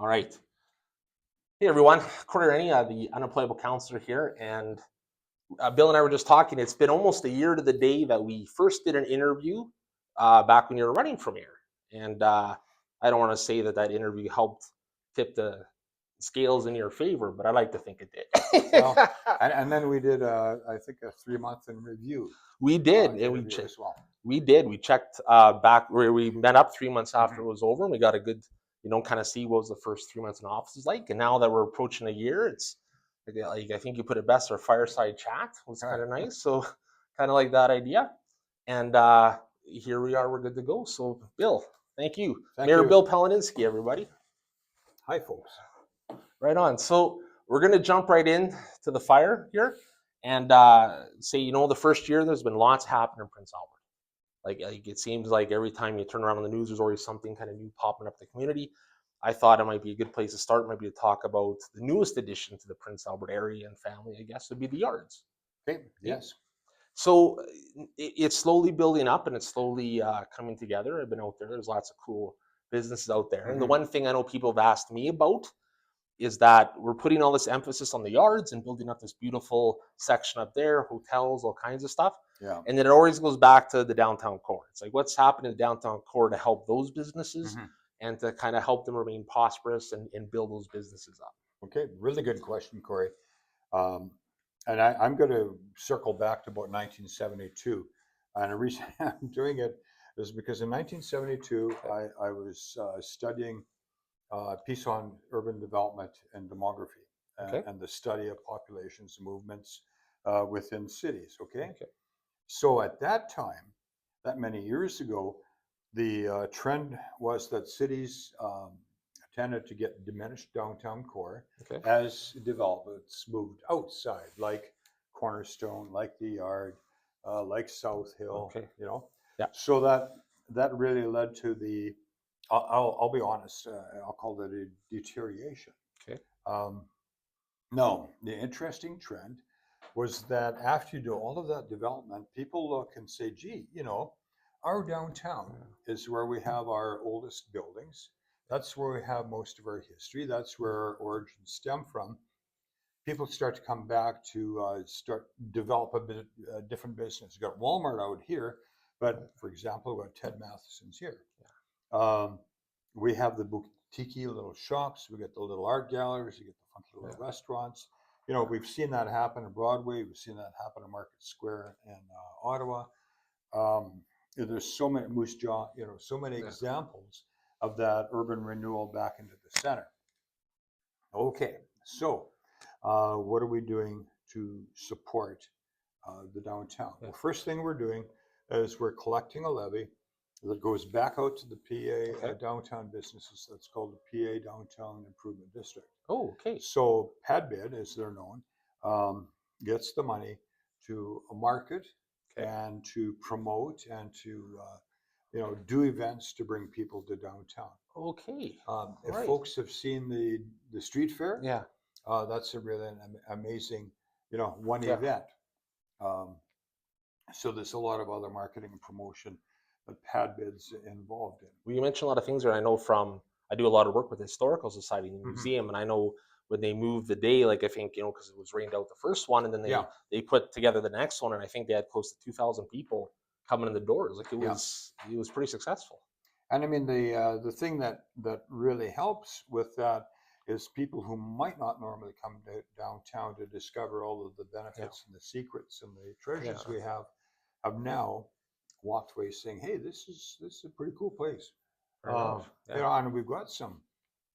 All right. Hey, everyone. Corey Rennie, the Unemployable Counsellor here. And Bill and I were just talking. It's been almost a year to the day that we first did an interview back when you were running for mayor. And I don't want to say that interview helped tip the scales in your favor, but I like to think it did. Well, and then we did, I think, a 3-month in review. We did, and interview as well. we did. We checked back where we met up 3 months after it was over, and we got a good, kind of see what was the first 3 months in office was like. And now that we're approaching a year, it's like I think you put it best. Our fireside chat was kind of nice, so kind of like that idea. And here we are. We're good to go. So, Bill, thank you, Mayor Bill Powalinsky, everybody. Hi, folks. Right on. So we're gonna jump right in to the fire here. And say, the first year there's been lots happening in Prince Albert. Like it seems like every time you turn around on the news, there's always something kind of new popping up in the community. I thought it might be a good place to start, might be to talk about the newest addition to the Prince Albert area and family, I guess, would be the yards. Okay. Yes. So it's slowly building up and it's slowly coming together. I've been out there. There's lots of cool businesses out there. And the one thing I know people have asked me about is that we're putting all this emphasis on the yards and building up this beautiful section up there, hotels, all kinds of stuff. Yeah. And then it always goes back to the downtown core. It's like, what's happening in the downtown core to help those businesses and to kind of help them remain prosperous and build those businesses up? Okay, really good question, Corey. And I'm going to circle back to about 1972. And the reason I'm doing it is because in 1972, I was studying a piece on urban development and demography and the study of populations and movements within cities. Okay. So at that time, that many years ago, the trend was that cities tended to get diminished downtown core as developments moved outside, like Cornerstone, like the Yard, like South Hill. So that really led to the I'll be honest, I'll call it a deterioration. No, the interesting trend was that after you do all of that development, people look and say, gee, our downtown is where we have our oldest buildings. That's where we have most of our history. That's where our origins stem from. People start to come back to develop a different business. You've got Walmart out here, but for example, we've got Ted Matheson's here. We have the boutique little shops. We get the little art galleries. You get the funky little restaurants. We've seen that happen in Broadway. We've seen that happen in Market Square in Ottawa. There's so many Moose Jaw. So many examples of that urban renewal back into the center. Okay, so what are we doing to support the downtown? The first thing we're doing is we're collecting a levy that goes back out to the PA downtown businesses. That's called the PA Downtown Improvement District. Oh, okay. So PADBID, as they're known, gets the money to market and to promote and to do events to bring people to downtown. Okay. If folks have seen the street fair, that's a really amazing one event. So there's a lot of other marketing and promotion that PADBID's involved in. Well, you mentioned a lot of things there. I know I do a lot of work with the Historical Society and the museum, and I know when they moved the day, like I think, because it was rained out the first one, and then they put together the next one, and I think they had close to 2,000 people coming in the doors. Like it was pretty successful. And I mean, the thing that really helps with that is people who might not normally come downtown to discover all of the benefits and the secrets and the treasures we have now walked away saying, hey, this is a pretty cool place. And we've got some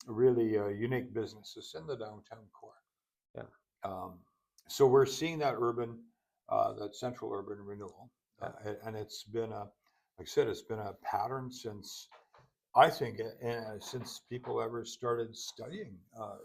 really unique businesses in the downtown core. So we're seeing that that central urban renewal. And it's been like I said, it's been a pattern since, I think, since people ever started studying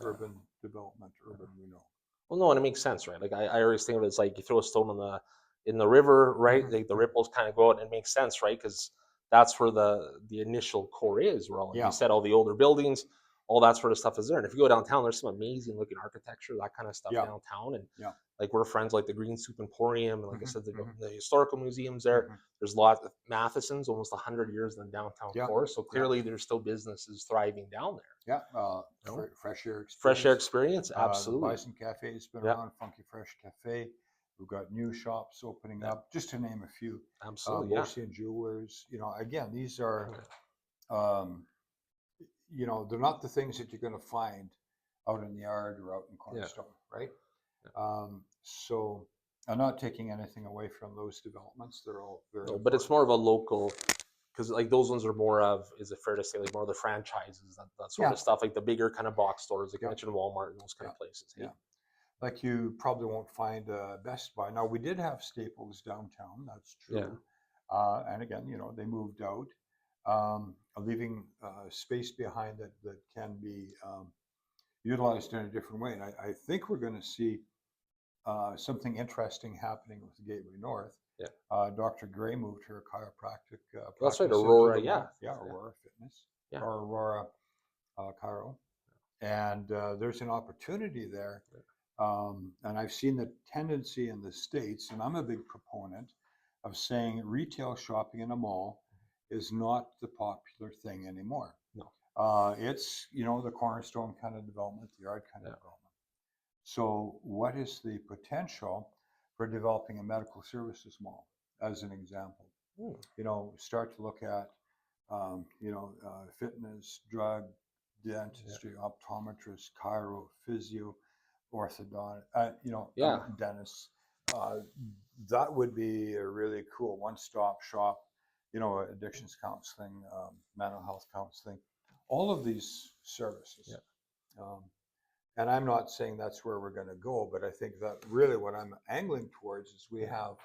urban development, urban renewal. Well, no, and it makes sense, right? Like I always think of it as like you throw a stone in the river, right? Like the ripples kind of go out, and it makes sense, right? Because that's where the initial core is. Where all, like you said, all the older buildings, all that sort of stuff is there. And if you go downtown, there's some amazing looking architecture, that kind of stuff Yeah. downtown. And Yeah. like we're friends like the Green Soup Emporium, and like I said, Mhm. the historical museums there. Mhm. There's lots of Matheson's, almost 100 years in the downtown Yeah. core. So Yeah. clearly there's still businesses thriving down there. Yeah. You know? Fresh air Fresh air experience. experience, The absolutely. Bison Cafe has been Yeah, around. Funky Fresh Cafe. We've got new shops opening yeah, up, just to name a few. absolutely. Yeah. Bossian Jewelers. Again, these are, um, they're not the things that you're going to find out in the yard or out in Yeah. Cornerstone, right? Yeah. So I'm not taking anything away from those developments. They're all very No, important. but it's more of a local, because like those ones are more of, is it fair to say, like more of the franchises, that sort of stuff, like the bigger kind of box stores, like you mentioned Walmart and those kind of places. Hey? Yeah. Like you probably won't find Best Buy. Now, we did have Staples downtown, that's true. And again, they moved out, leaving space behind that can be utilized in a different way. And I think we're going to see something interesting happening with the Gateway North. Yeah. Dr. Gray moved her chiropractic That's right, practice into Aurora. the Yeah. mall. Yeah, Aurora Fitness. Yeah. Or Aurora Chiro. And there's an opportunity there. And I've seen the tendency in the States, and I'm a big proponent of saying retail shopping in a mall is not the popular thing anymore. No. It's, the cornerstone kind of development, the yard kind of development. So what is the potential for developing a medical services mall, as an example? Start to look at, fitness, drug, dentistry, optometrist, chiro, physio, orthodontic, dentists. That would be a really cool one-stop shop, addictions counseling, mental health counseling, all of these services. And I'm not saying that's where we're going to go, but I think that really what I'm angling towards is we have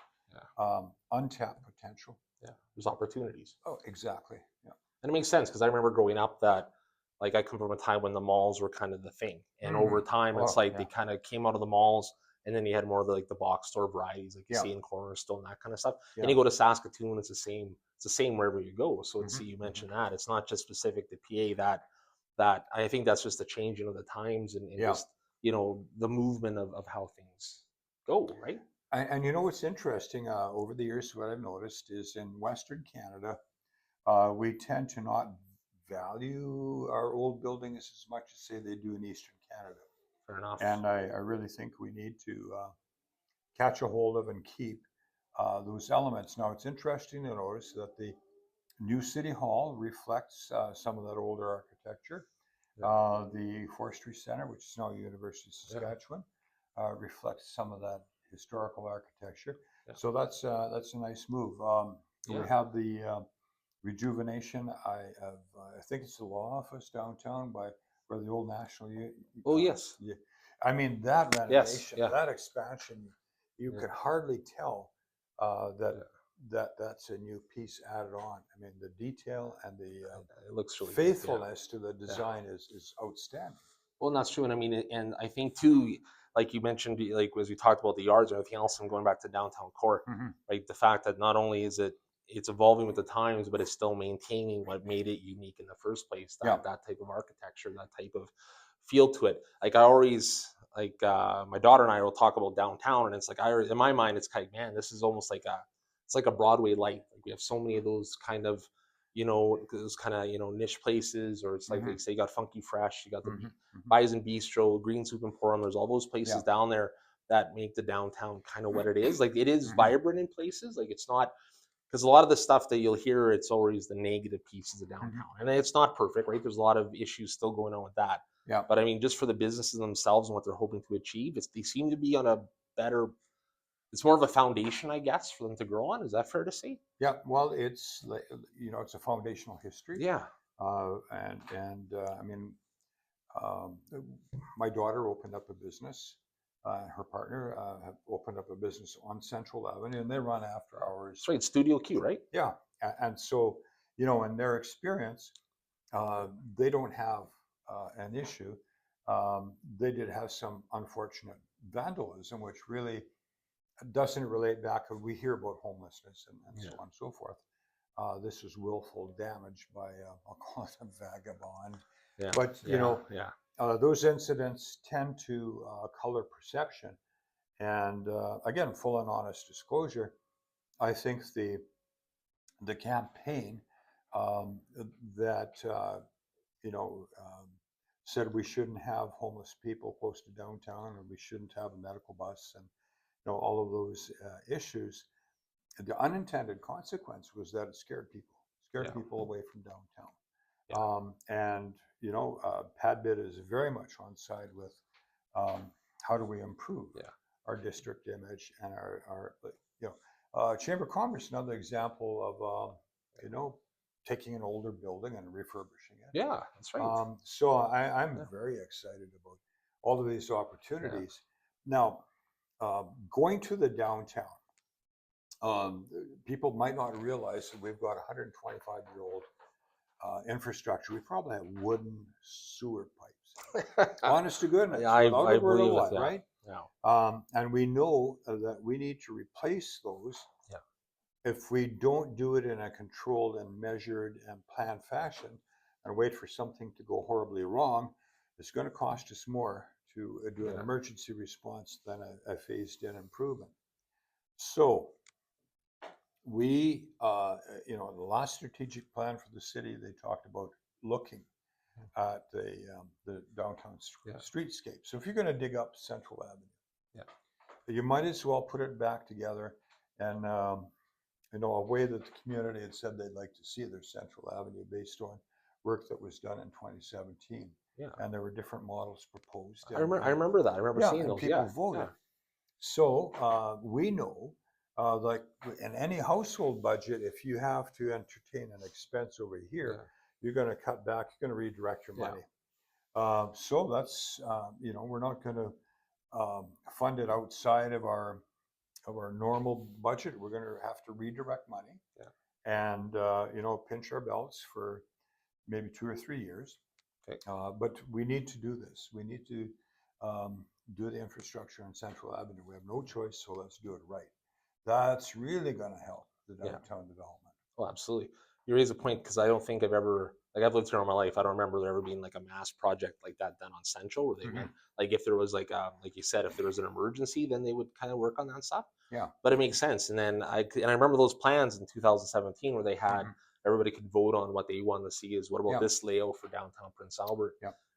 untapped potential. Yeah, there's opportunities. Oh, exactly. Yeah. And it makes sense, because I remember growing up that, like, I come from a time when the malls were kind of the thing, and over time it's like they kind of came out of the malls, and then you had more of the box store varieties, like you see in Cornerstone, that kind of stuff. And you go to Saskatoon, it's the same. It's the same wherever you go. So it's you mentioned that it's not just specific to PA. That I think that's just the changing of the times, and just the movement of how things go, right? And what's interesting over the years, what I've noticed is in Western Canada, we tend to not value our old buildings as much as say they do in Eastern Canada. Fair enough. And I really think we need to catch a hold of and keep those elements. Now, it's interesting to notice that the new City Hall reflects some of that older architecture. The Forestry Center, which is now University of Saskatchewan, reflects some of that historical architecture. So that's a nice move. We have the rejuvenation. I think it's the law office downtown where the old National. Yes. Yeah. I mean, that renovation, that expansion, you could hardly tell that's a new piece added on. I mean, the detail and the it looks really faithfulness to the design is outstanding. Well, and that's true. And I mean, and I think too, like you mentioned, like as we talked about the yards and everything else, and going back to downtown core, right? The fact that not only is it's evolving with the times, but it's still maintaining what made it unique in the first place. That type of architecture, that type of feel to it. Like I always, like my daughter and I will talk about downtown, and it's like in my mind, it's kind of, man, this is almost like it's like a Broadway light. Like we have so many of those kind of, those kind of niche places, or it's like they say you got Funky Fresh, you got the Bison Bistro, Green Soup Emporium. There's all those places down there that make the downtown kind of what it is. Like it is vibrant in places. Like it's not, because a lot of the stuff that you'll hear, it's always the negative pieces of downtown, and it's not perfect, right? There's a lot of issues still going on with that. But I mean, just for the businesses themselves and what they're hoping to achieve, they seem to be on a better. It's more of a foundation, I guess, for them to grow on. Is that fair to say? Yeah. Well, it's it's a foundational history. Yeah. I mean, my daughter opened up a business. Her partner have opened up a business on Central Avenue, and they run after hours. That's right, Studio Q, right? Yeah, and so in their experience, they don't have an issue. They did have some unfortunate vandalism, which really doesn't relate back. We hear about homelessness and so on and so forth. This is willful damage by I'll call it a vagabond. Yeah. But Yeah. those incidents tend to color perception. And again, full and honest disclosure, I think the campaign um, that you know um, said we shouldn't have homeless people close to downtown, and we shouldn't have a medical bus, and all of those issues. The unintended consequence was that it scared Yeah. people away from downtown. Yeah. And Padbit is very much on side with how do we improve Yeah. our district image and our Chamber of Commerce. Another example of taking an older building and refurbishing it. Yeah. That's right. So I'm Yeah. very excited about all of these Yeah. opportunities. Now, going to the downtown, people might not realize that we've got 125-year-old infrastructure. We probably have wooden sewer pipes. Honest to goodness, Yeah, without I a word of believe it. lie, Yeah. right? Yeah. And we know that we need to replace those. Yeah. If we don't do it in a controlled and measured and planned fashion and wait for something to go horribly wrong, it's going to cost us more to do an emergency response than a phased-in improvement. So we, the last strategic plan for the city, they talked about looking at the downtown streetscape. So if you're going to dig up Central Avenue, you might as well put it back together. And a way that the community had said they'd like to see their Central Avenue based on work that was done in 2017. Yeah. And there were different models proposed. I remember that. I remember seeing those. People voted. So we know, like in any household budget, if you have to entertain an expense over here, you're going to cut back. You're going to redirect your money. So that's we're not going to fund it outside of our normal budget. We're going to have to redirect money, and pinch our belts for maybe 2 or 3 years. Okay. But we need to do this. We need to do the infrastructure on Central Avenue. We have no choice, so let's do it right. That's really going to help the downtown development. Oh, absolutely. You raise a point, because I don't think I've lived here all my life. I don't remember there ever being like a mass project like that done on Central, where they went, like if there was like you said, if there was an emergency, then they would kind of work on that stuff. Yeah. But it makes sense. And then I remember those plans in 2017 where they had everybody could vote on what they wanted to see is what about this layout for downtown Prince Albert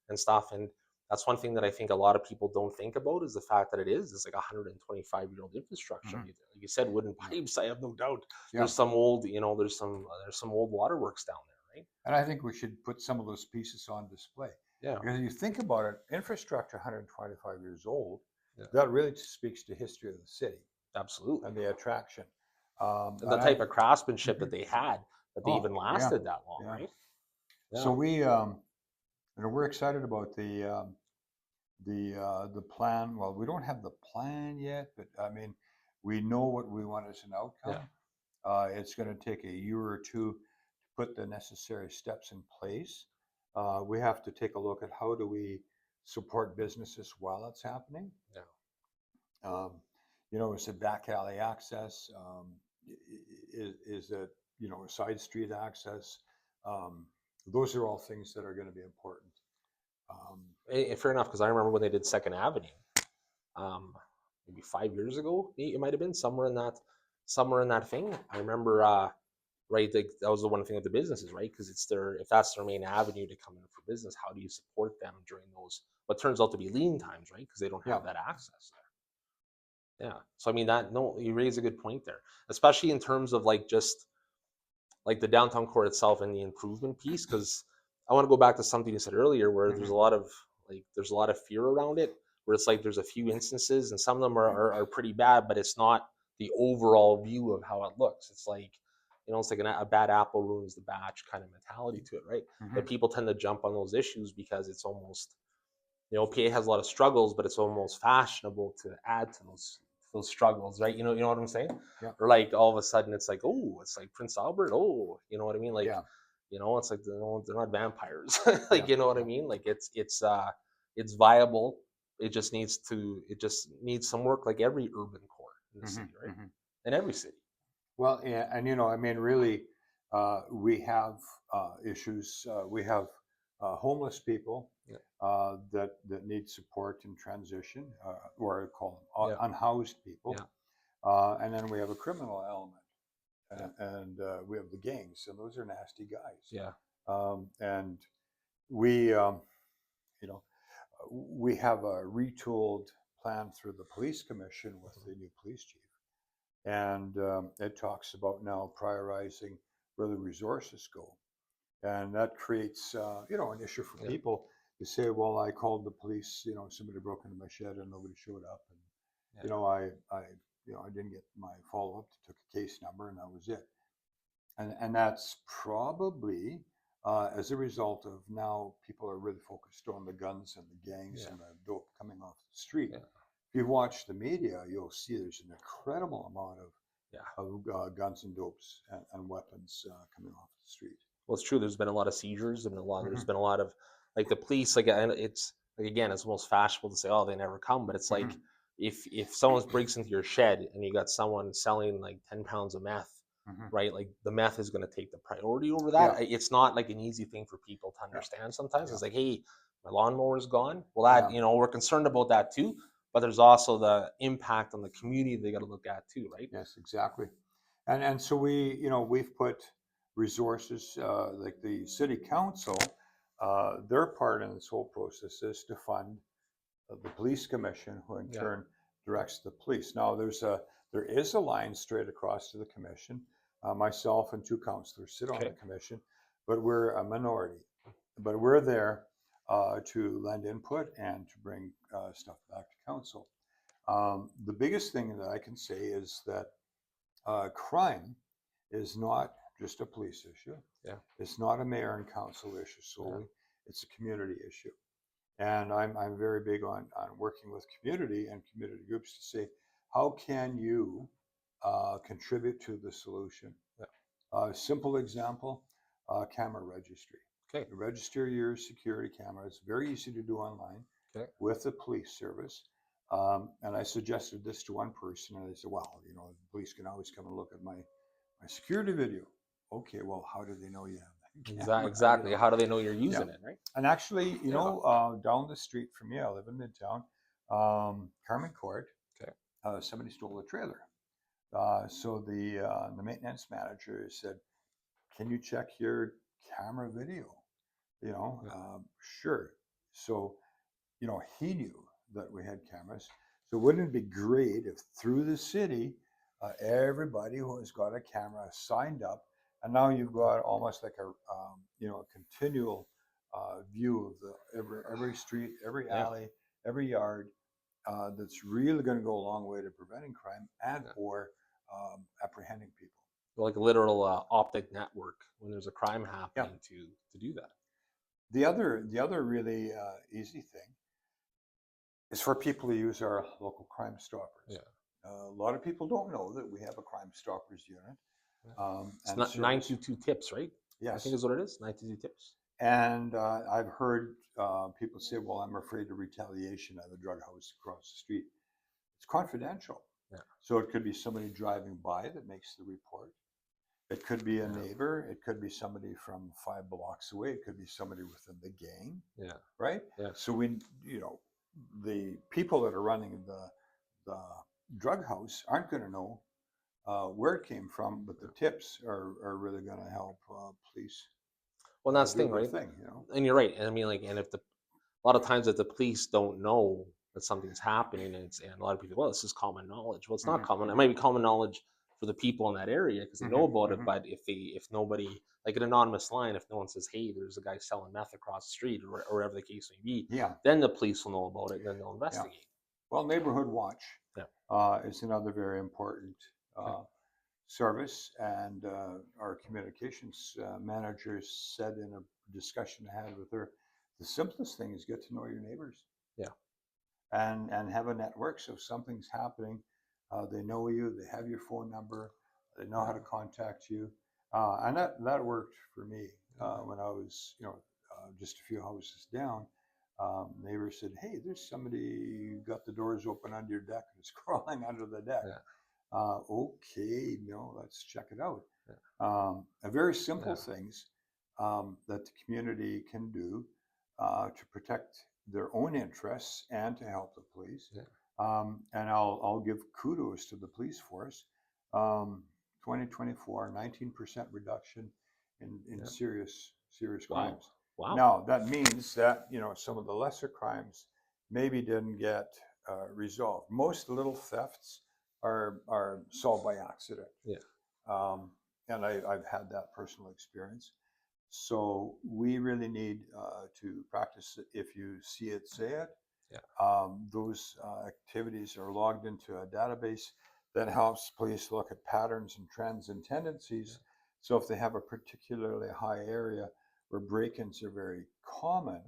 and stuff. And that's one thing that I think a lot of people don't think about, is the fact that it's like 125-year-old infrastructure. Like you said, wooden pipes. I have no doubt. There's some old, there's some old waterworks down there, right? And I think we should put some of those pieces on display. Yeah. Because you think about it, infrastructure 125 years old, that really speaks to history of the city. Absolutely. And the attraction. And the type of craftsmanship that they had, that they even lasted that long, right? Yeah. So we're excited about the plan. Well, we don't have the plan yet, but I mean, we know what we want as an outcome. It's going to take a year or two to put the necessary steps in place. We have to take a look at how do we support businesses while it's happening. Is it back alley access? Is it side street access? Those are all things that are going to be important. Fair enough, because I remember when they did Second Avenue, maybe 5 years ago. It might have been somewhere in that thing. I remember, right? Like, that was the one thing with the businesses, right? Because if that's their main avenue to come in for business, how do you support them during those what turns out to be lean times, right? Because they don't have that access there. Yeah. So I mean, you raise a good point there, especially in terms of like just like the downtown core itself and the improvement piece. Because I want to go back to something you said earlier, where there's a lot of fear around it, where it's like there's a few instances, and some of them are pretty bad, but it's not the overall view of how it looks. It's like, it's like a bad apple ruins the batch kind of mentality to it, right? But people tend to jump on those issues because it's almost, PA has a lot of struggles, but it's almost fashionable to add to those struggles, right? You know what I'm saying? Yeah. Or like all of a sudden it's like, oh, it's like Prince Albert. Oh, you know what I mean? Like, it's like they're not vampires. Like, you know what I mean? Like it's viable. It just needs some work, like every urban core in the city, right? In every city. Well, yeah, and I mean, really, we have issues. We have homeless people Yeah. that need support in transition, or I call them Yeah. unhoused people. Yeah. And then we have a criminal element, Yeah. and we have the gangs, and those are nasty guys. Yeah. And we, you know, we have a retooled plan through the police commission with the new police chief, and it talks about now prioritizing where the resources go, and that creates an issue for Yeah. people to say, well, I called the police, somebody broke into my shed and nobody showed up, and Yeah. I didn't get my follow up, took a case number, and that was it. And that's probably as a result of now people are really focused on the guns and the gangs Yeah. and the dope coming off the street. Yeah. If you watch the media, you'll see there's an incredible amount Yeah. of guns and dopes and weapons coming off the street. Well, it's true. There's been a lot of seizures and there's Mhm. been a lot of like the police. Like, and it's like, again, it's almost fashionable to say, "Oh, they never come," but it's like Mhm. if someone breaks into your shed and you got someone selling like 10 pounds of meth, Mhm. right? Like the meth is going to take the priority over that. Yeah. It's not like an easy thing for people to Yeah. understand. Sometimes Yeah. it's like, "Hey, my lawnmower's gone." Well, that Yeah. we're concerned about that too, but there's also the impact on the community they got to look at too, right? Yes, exactly. And so we've put resources, like the city council, their part in this whole process is to fund the police commission, who in Yeah. turn directs the police. Now there is a line straight across to the commission. Myself and two councillors sit on the Okay. commission, but we're a minority. But we're there to lend input and to bring stuff back to council. The biggest thing that I can say is that crime is not just a police issue. Yeah. It's not a mayor and council issue solely. Yeah. It's a community issue. And I'm very big on working with community and community groups to say, how can you contribute to the solution? Yeah. Simple example, camera registry. Okay. You register your security camera. It's very easy to do online Okay. with the police service. And I suggested this to one person, and they said, well, the police can always come and look at my security video. Okay, well, how do they know you have that camera? Exactly. How do they know you're Yeah. using it, right? And actually, Yeah. down the street from me, I live in Midtown, Carmen Court, Okay. somebody stole a trailer. So the maintenance manager said, can you check your camera video? Yeah. Sure. So, he knew that we had cameras. So wouldn't it be great if through the city, everybody who has got a camera signed up, and now you've got almost like a continual view of every street, every Yeah. alley, every yard. That's really going to go a long way to preventing crime and Yeah. or apprehending people. Like a literal optic network when there's a crime happening to do that. The other really easy thing is for people to use our local Crime Stoppers. Yeah. A lot of people don't know that we have a Crime Stoppers unit. It's And not service. 922 tips, right? I Yes. think is what it is. 922 tips. And I've heard people say, well, I'm afraid of retaliation at a drug house across the street. It's confidential. Yeah. So it could be somebody driving by that makes the report. It could be a neighbor. It could be somebody from 5 blocks away. It could be somebody within the gang. Yeah. Right? Yeah. So the people that are running the drug house aren't going to know where it came from, but the tips are really going to help police. Well, that's the do thing, their right? thing, And you're right. And I mean, like, and if a lot of times that the police don't know that something's happening, and a lot of people, well, this is common knowledge. Well, it's not common. It might be common knowledge for the people in that area because they know about it. But if nobody, like an anonymous line, if no one says, hey, there's a guy selling meth across the street, or wherever the case may be, then the police will know about it, and then they'll investigate. Yeah. Well, Neighborhood Watch is another very important service, and our communications manager said in a discussion I had with her, the simplest thing is get to know your neighbors. Yeah. And have a network, so if something's happening, they know you, they have your phone number, they know how to contact you, and that worked for me when I was just a few houses down. Neighbor said, hey, there's somebody got the doors open under your deck and is crawling under the deck. Okay, let's check it out. Very simple things that the community can do to protect their own interests and to help the police. Yeah. And I'll give kudos to the police force. 2024, 19% reduction in Yeah. serious Wow. crimes. Wow. Now that means that some of the lesser crimes maybe didn't get resolved. Most little thefts are solved by accident. Yeah. And I've had that personal experience. So we really need to practice it. If you see it, say it. Yeah. Those activities are logged into a database that helps police look at patterns and trends and tendencies. Yeah. So if they have a particularly high area where break-ins are very common,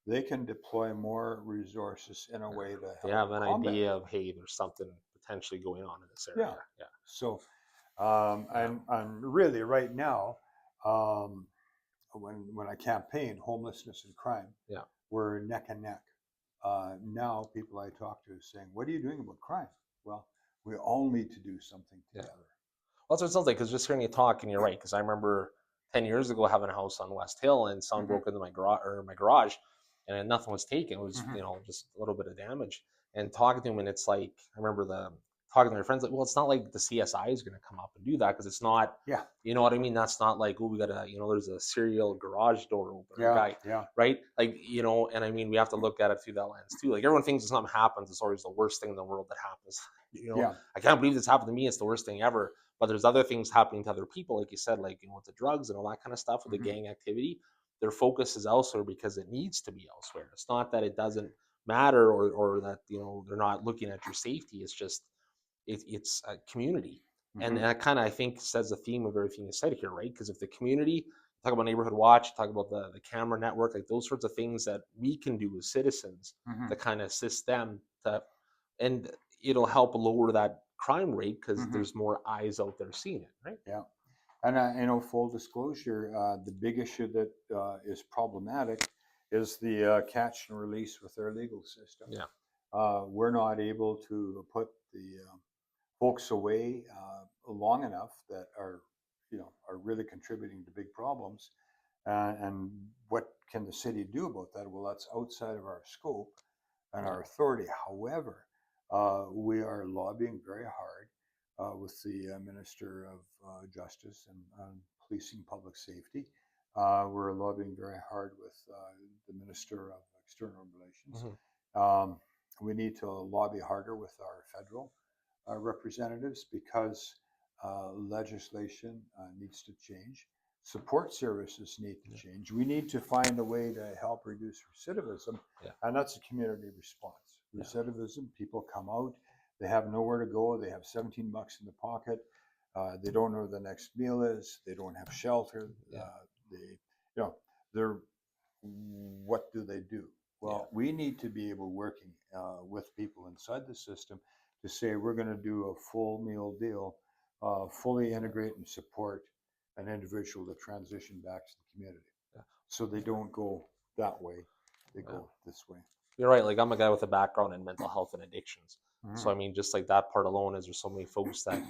they can deploy more resources in a way to help They have an combat idea it. of, hey, there's something potentially going on in this area. Yeah. So, and really right now, when I campaign homelessness and crime, Yeah. we're neck and neck. Now people I talk to are saying, what are you doing about crime? Well, we all need to do something together. Well, that's what it sounds like, because just hearing you talk, and you're right, because I remember 10 years ago having a house on West Hill, and someone broke into my garage, and then nothing was taken. It was, just a little bit of damage. And talking to him, and it's like, I remember talking to my friends, like, well, it's not like the CSI is going to come up and do that, because it's not, you know what I mean? That's not like, oh, we got to, there's a serial garage door opener guy, right? Like, and I mean, we have to look at it through that lens too. Like, everyone thinks if something happens, it's always the worst thing in the world that happens. I can't believe this happened to me. It's the worst thing ever. But there's other things happening to other people, like you said, like, with the drugs and all that kind of stuff, with the gang activity. Their focus is elsewhere because it needs to be elsewhere. It's not that it doesn't matter, or that, they're not looking at your safety. It's just, it's a community. And that kind of, I think, says the theme of everything you said here, right? Because if the community, talk about neighborhood watch, talk about the camera network, like those sorts of things that we can do as citizens to kind of assist them and it'll help lower that crime rate, because there's more eyes out there seeing it, right? Yeah. And full disclosure, the big issue that is problematic is the catch and release with our legal system. Yeah. We're not able to put the folks away long enough that are really contributing to big problems. And what can the city do about that? Well, that's outside of our scope and our authority. However, we are lobbying very hard with the Minister of Justice and Policing Public Safety. We're lobbying very hard with the Minister of External Relations. We need to lobby harder with our federal representatives, because legislation needs to change. Support services need to change. We need to find a way to help reduce recidivism, and that's a community response. Recidivism, people come out, they have nowhere to go, they have 17 bucks in the pocket, they don't know where the next meal is, they don't have shelter, they're what do they do? Well, we need to be able working with people inside the system to say we're going to do a full meal deal, fully integrate and support an individual to transition back to the community. So they don't go that way, they go this way. You're right. Like, I'm a guy with a background in mental health and addictions. So, I mean, just like that part alone, is there's so many folks that,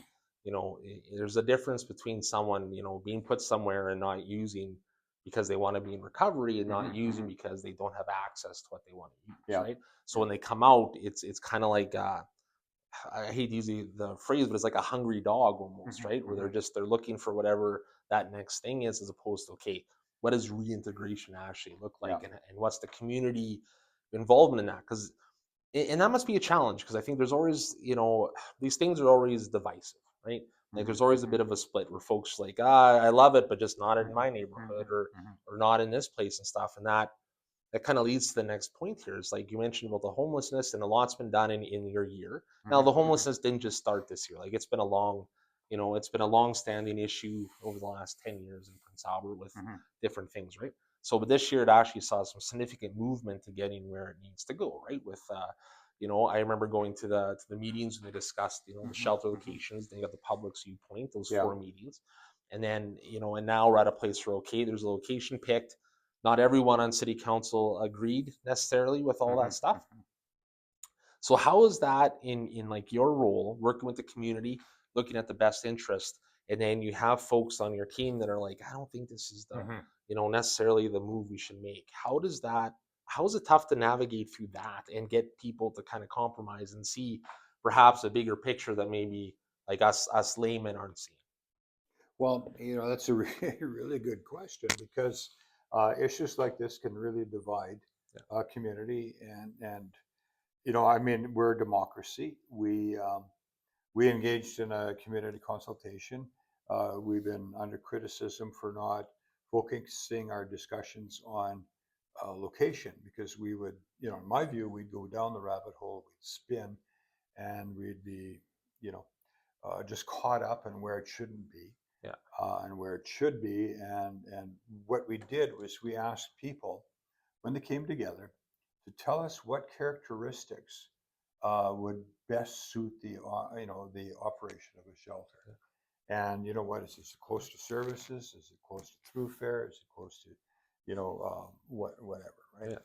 there's a difference between someone, being put somewhere and not using because they want to be in recovery, and not using because they don't have access to what they want to use, right? So when they come out, it's kind of like, I hate to use the phrase, but it's like a hungry dog almost, right? Where they're looking for whatever that next thing is, as opposed to, okay, what does reintegration actually look like, and what's the community involvement in that? Because, and that must be a challenge, because I think there's always, these things are always divisive, right? Like, there's always a bit of a split where folks like, I love it, but just not in my neighborhood, or not in this place and stuff. And that kind of leads to the next point here. Is like you mentioned about the homelessness, and a lot's been done in your year. Now, the homelessness didn't just start this year. Like, it's been a long-standing issue over the last 10 years in Prince Albert with different things, right? So, but this year it actually saw some significant movement to getting where it needs to go, right? With, I remember going to the meetings when they discussed, the shelter locations. Then you got the public's viewpoint, those 4 meetings, and then, and now we're at a place where, okay, there's a location picked. Not everyone on city council agreed necessarily with all that stuff. So how is that in like your role, working with the community, looking at the best interest, and then you have folks on your team that are like, I don't think this is the necessarily the move we should make. How is it tough to navigate through that and get people to kind of compromise and see perhaps a bigger picture that maybe like us laymen aren't seeing? Well, that's a really, really good question because issues like this can really divide Yeah. a community, and I mean, we're a democracy. We engaged in a community consultation. We've been under criticism for not focusing our discussions on location because we would, in my view, we'd go down the rabbit hole, we'd spin, and we'd be, you know, just caught up in where it shouldn't be Yeah. and where it should be. And what we did was we asked people when they came together to tell us what characteristics would best suit the operation of a shelter. And you know what? Is it close to services? Is it close to thoroughfare? Is it close to, whatever, right?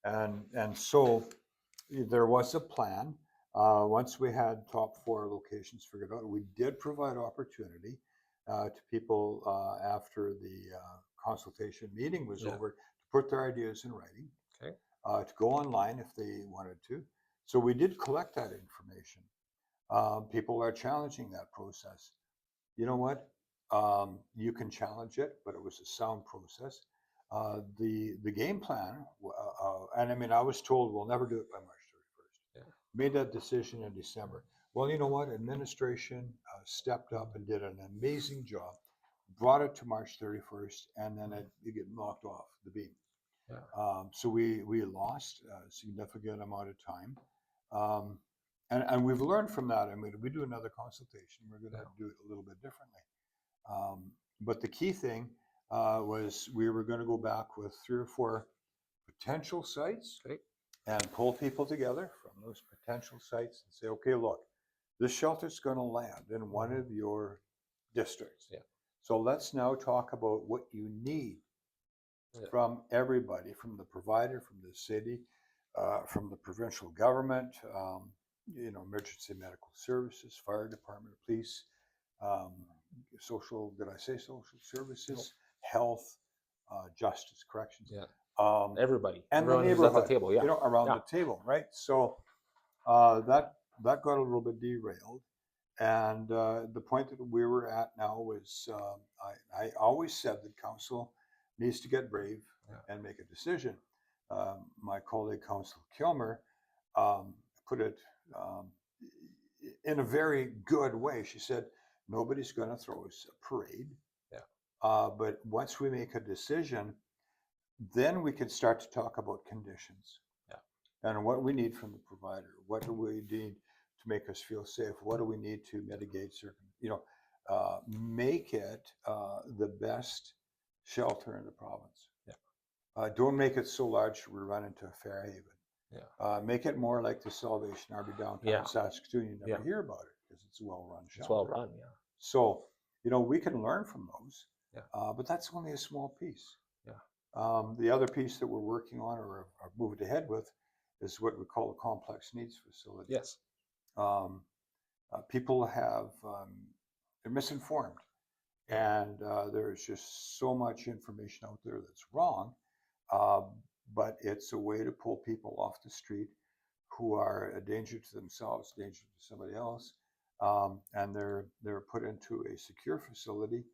Yeah. And so there was a plan. Once we had top 4 locations figured out, we did provide opportunity to people after the consultation meeting was Yeah. over to put their ideas in writing, Okay. to go online if they wanted to. So we did collect that information. People are challenging that process. You know what? You can challenge it, but it was a sound process. The game plan, and I mean, I was told we'll never do it by March 31st. Yeah. Made that decision in December. Well, you know what? Administration stepped up and did an amazing job, brought it to March 31st, and then it get knocked off the beam. Yeah. So we lost a significant amount of time. And we've learned from that. I mean, we do another consultation, we're going to do it a little bit differently. But the key thing was we were going to go back with 3 or 4 potential sites Okay. and pull people together from those potential sites and say, okay, look, this shelter's going to land in one of your districts. Yeah. So let's now talk about what you need from everybody, from the provider, from the city, from the provincial government, emergency medical services, fire department, police, did I say social services, health, justice, corrections. Yeah. Everybody. And Everyone the who's at the neighborhood, table. Yeah. around Yeah. the table, right? So that got a little bit derailed. And the point that we were at now was I always said that council needs to get brave and make a decision. My colleague, Councillor Kilmer, put it in a very good way. She said, nobody's going to throw us a parade. Yeah. But once we make a decision, then we can start to talk about conditions. Yeah. And what we need from the provider. What do we need to make us feel safe? What do we need to mitigate certain, make it the best shelter in the province. Yeah. Don't make it so large we run into a Fairhaven. Yeah. Make it more like the Salvation Army downtown Saskatoon. You never hear about it because it's a well-run shelter. It's well run, yeah. So, we can learn from those, but that's only a small piece. Yeah. The other piece that we're working on or moved ahead with is what we call a complex needs facility. Yes. People they're misinformed, and there's just so much information out there that's wrong, but it's a way to pull people off the street who are a danger to themselves, danger to somebody else, and they're put into a secure facility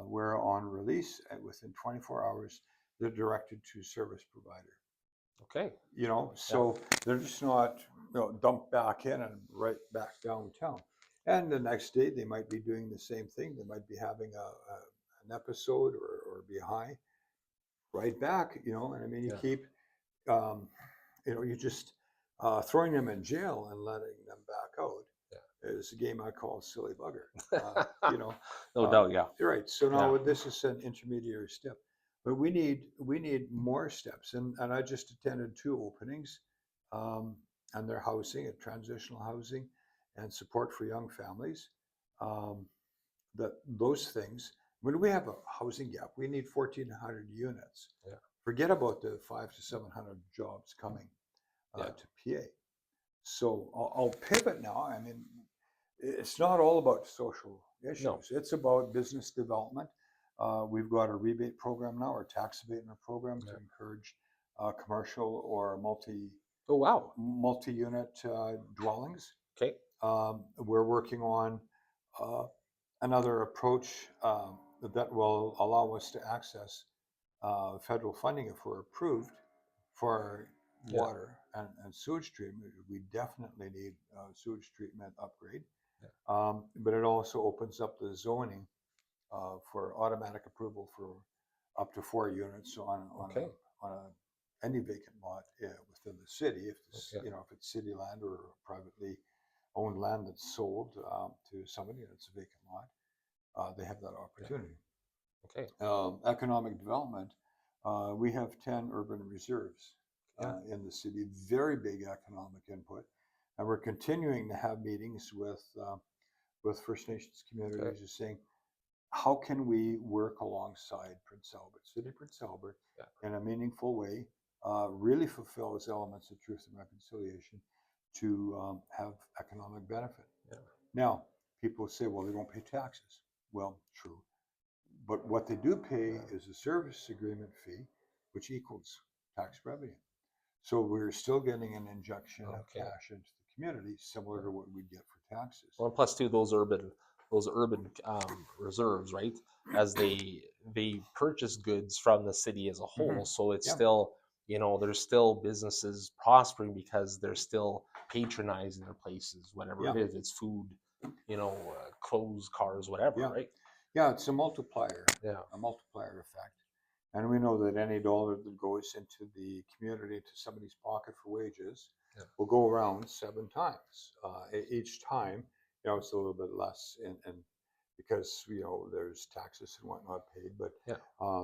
where on release within 24 hours they're directed to service provider. Okay. So they're just not dumped back in and right back downtown. And the next day they might be doing the same thing. They might be having an episode or be high, right back. And I mean, you keep, you just throwing them in jail and letting them back out is a game I call silly bugger. No doubt, yeah. You're right. So now this is an intermediary step. But we need more steps, and I just attended 2 openings, and their housing, transitional housing, and support for young families. Those things. When we have a housing gap, we need 1,400 units. Yeah. Forget about the 500 to 700 jobs coming to PA. So I'll pivot now. I mean, it's not all about social issues. No. It's about business development. We've got a rebate program now, or tax abatement program to Yeah. encourage commercial or Oh wow. multi-unit dwellings. Okay. We're working on uh, another approach that will allow us to access federal funding if we're approved for Yeah. water and sewage treatment. We definitely need sewage treatment upgrade. Yeah. But it also opens up the zoning for automatic approval for up to 4 units Okay. on any vacant lot within the city. If this, Okay. if it's city land or privately owned land that's sold to somebody and it's a vacant lot, they have that Yeah. opportunity. Okay. Economic development, we have 10 urban reserves Yeah. in the city, very big economic input. And we're continuing to have meetings with First Nations communities, Okay. just saying, how can we work alongside Prince Albert, City Prince Albert, Yeah. in a meaningful way, really fulfill its elements of truth and reconciliation to have economic benefit. Yeah. Now, people say, well, they don't pay taxes. Well, true. But what they do pay Yeah. is a service agreement fee, which equals tax revenue. So we're still getting an injection of Okay. cash into the community, similar to what we'd get for taxes. Well, and plus too, those urban reserves, right? As they purchase goods from the city as a whole, so it's Yeah. still, there's still businesses prospering because they're still patronizing their places, whatever Yeah. it is. It's food, clothes, cars, whatever, Yeah. right? Yeah, it's a multiplier Yeah. effect. And we know that any dollar that goes into the community, to somebody's pocket for wages, Yeah. will go around 7 times. Each time, it's a little bit less, and because there's taxes and whatnot paid, but Yeah.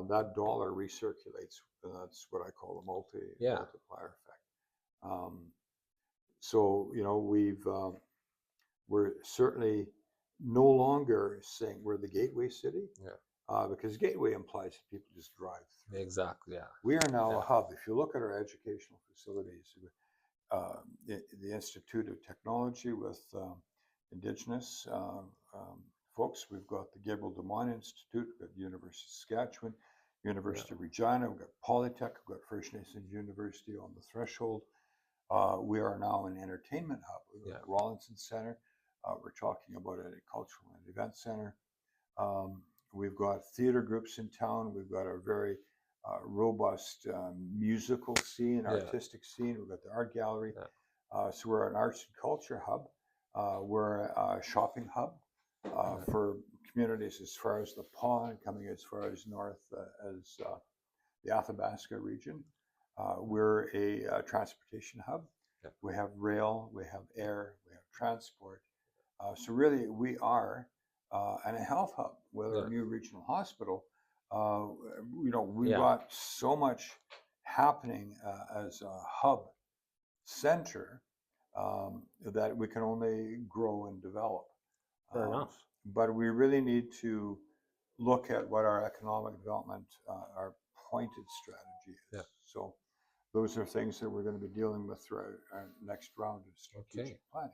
that dollar recirculates. And that's what I call a Yeah. multiplier effect. So we're certainly no longer saying we're the gateway city. Yeah. Because gateway implies that people just drive through. Exactly. Yeah. We are now Yeah. a hub. If you look at our educational facilities, the Institute of Technology with Indigenous folks, we've got the Gabriel de Montfort Institute, we've got the University of Saskatchewan, University of Regina, we've got Polytech, we've got First Nations University on the threshold. We are now an entertainment hub. We've got the Rawlinson Center. We're talking about a cultural and event center. We've got theater groups in town. We've got a very robust musical scene, artistic scene. We've got the art gallery. So we're an arts and culture hub. We're a shopping hub for communities as far as the pond, coming as far as north as the Athabasca region. We're a transportation hub. We have rail, we have air, we have transport. So really, we are and a health hub with our new regional hospital. We've got so much happening as a hub center that we can only grow and develop. Fair enough. But we really need to look at what our economic development, our pointed strategy is. Yeah. So those are things that we're going to be dealing with through our next round of strategic planning.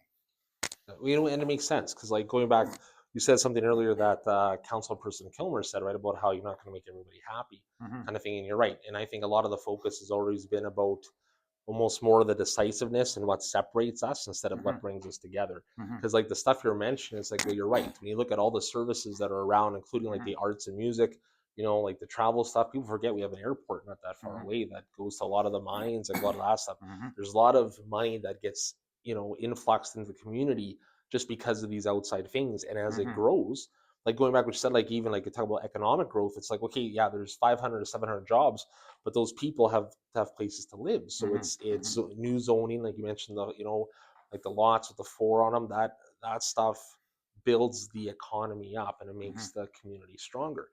And it makes sense because, like, going back, you said something earlier that Councilperson Kilmer said, right, about how you're not going to make everybody happy, kind of thing. And you're right. And I think a lot of the focus has always been about almost more of the decisiveness and what separates us instead of what brings us together. Because like the stuff you're mentioning, it's like, well, you're right. When you look at all the services that are around, including like the arts and music, like the travel stuff, people forget we have an airport not that far away that goes to a lot of the mines, like a lot of that stuff. There's a lot of money that gets influxed into the community just because of these outside things. And as it grows, like going back, which said, like, even like you talk about economic growth, it's like, okay, yeah, there's 500 to 700 jobs, but those people have to have places to live. So it's new zoning, like you mentioned, like the lots with the 4 on them, that stuff builds the economy up and it makes the community stronger.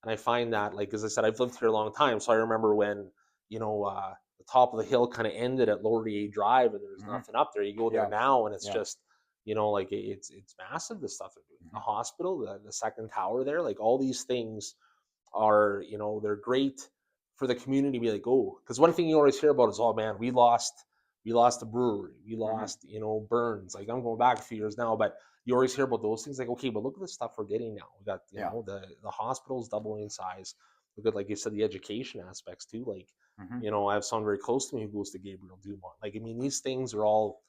And I find that, like, as I said, I've lived here a long time, so I remember when the top of the hill kind of ended at Laurier Drive and there's nothing up there. You go there now and it's just like it's massive, the stuff they're doing. The hospital, the second tower there, like all these things are, they're great for the community to be like, oh, because one thing you always hear about is, oh man, we lost a brewery, we lost Burns. Like, I'm going back a few years now, but you always hear about those things. Like, okay, but look at the stuff we're getting now. We got, Yeah. the hospitals doubling in size. Look at, like you said, the education aspects too. Like, Hmm. I have someone very close to me who goes to Gabriel Dumont. Like, I mean, these things are all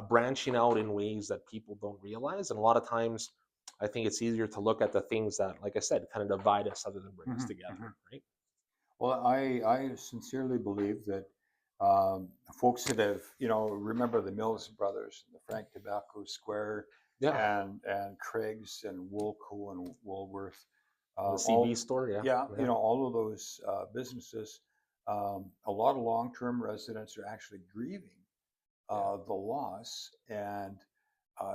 branching out in ways that people don't realize. And a lot of times, I think it's easier to look at the things that, like I said, kind of divide us other than bring us Hmm. together, Hmm. right? Well, I sincerely believe that folks that have, remember the Mills brothers, the Frank Tobacco Square, Yeah, and Craig's and Woolco and Woolworth, the CB all, store, yeah, yeah, yeah, all of those businesses. A lot of long-term residents are actually grieving yeah, the loss, and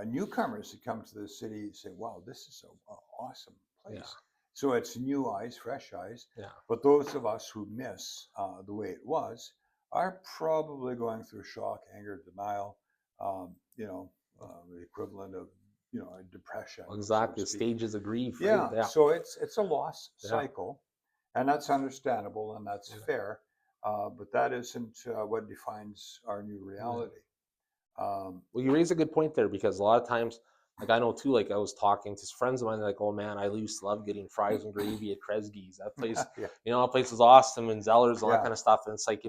newcomers that come to the city say, "Wow, this is an awesome yeah, place." So it's new eyes, fresh eyes. yeah. But those of us who miss the way it was are probably going through shock, anger, denial. The equivalent of a depression, so to Exactly. The speak. stages of grief, right? Yeah. Yeah, So it's a loss yeah, cycle, and that's understandable and that's yeah. fair. But that isn't what defines our new Yeah. reality. Um, Well, you raise a good point there because a lot of times, like I know too, like I was talking to friends of mine, like, oh man, I used to love getting fries and gravy at Kresge's. That place, yeah. that place is awesome, and Zellers and all that Yeah. kind of stuff. And it's like,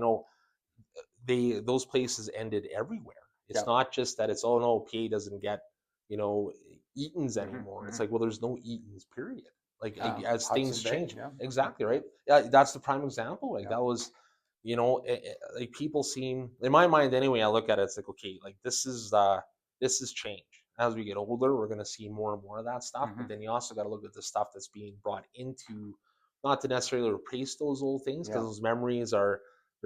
those places ended everywhere. It's Yeah. not just that it's, oh no, PA doesn't get, you know, Eatons Hmm. anymore. It's Hmm. like, well, there's no Eatons, period. Like, as things Hudson Bay. change. Yeah. Hmm. Exactly, Yeah. right? Yeah, that's the prime example. Like Yeah. that was, like people seem, in my mind anyway, I look at it, it's like, okay, like this is change. As we get older, we're gonna see more and more of that stuff. But Hmm. then you also got to look at the stuff that's being brought into, not to necessarily replace those old things, because Yeah. those memories they're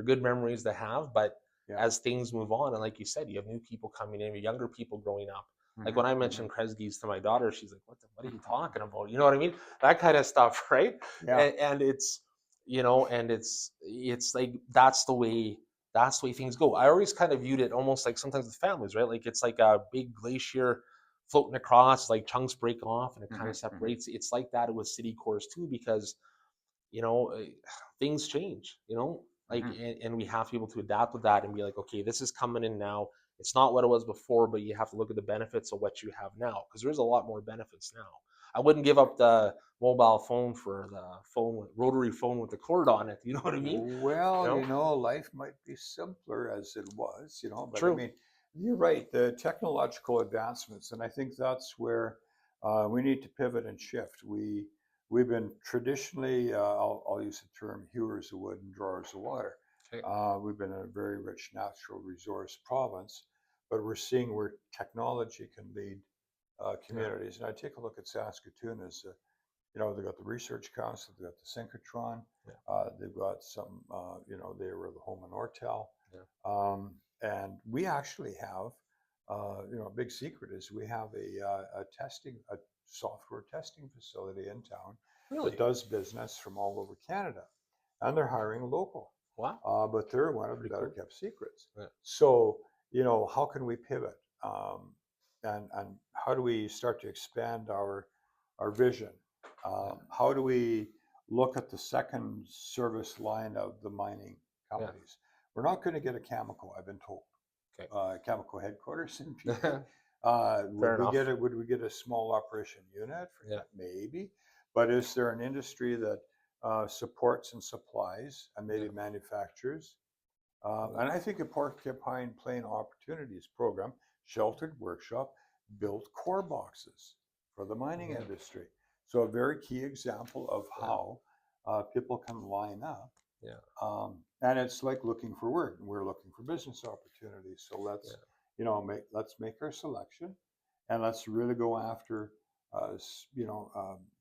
good memories to have, but Yeah. as things move on, and like you said, you have new people coming in, younger people growing up. Like Hmm. when I Hmm. mentioned Kresge's to my daughter, she's like, what are you talking about? You know what I mean? That kind of stuff, right? Yeah. And it's, and it's like that's the way things go. I always kind of viewed it almost like sometimes with families, right? Like it's like a big glacier floating across, like chunks break off and it kind Hmm. of Hmm. separates. It's like that with city cores too, because you know, uh, things change, like, Hmm. and we have to be able to adapt with that and be like, okay, this is coming in now. It's not what it was before, but you have to look at the benefits of what you have now because there's a lot more benefits now. I wouldn't give up the mobile phone for the rotary phone with the cord on it. You know what I mean? You Well, know, life might be simpler as it was, but I true. mean, you're right, the technological advancements, and I think that's where we need to pivot and shift. We've been traditionally, I'll use the term hewers of wood and drawers of water. Okay. We've been in a very rich natural resource province, but we're seeing where technology can lead Yeah. communities. And I take a look at Saskatoon as they've got the Research Council, they've got the synchrotron, Yeah. they've got some, they were the home in Nortel. Yeah. And we actually have, a big secret is we have a software testing facility in town that Really? does business from all over Canada. And they're hiring local, Wow. but they're one of the Pretty better cool. kept secrets. Yeah. So, how can we pivot? And how do we start to expand our vision? Yeah. How do we look at the second service line of the mining Yeah. companies? We're not going to get a Cameco, I've been told. Okay. Cameco headquarters in PA. Would Fair we enough. get it? Would we get a small operation unit for Yeah. that? Maybe. But is there an industry that supports and supplies and Yeah. maybe manufactures? Yeah. And I think a Porcupine Plain Opportunities program, sheltered workshop, built core boxes for the mining Yeah. industry. So a very key example of Yeah. how people can line up. Yeah. And it's like looking for work. We're looking for business opportunities. So let's, Yeah. let's make our selection, and let's really go after,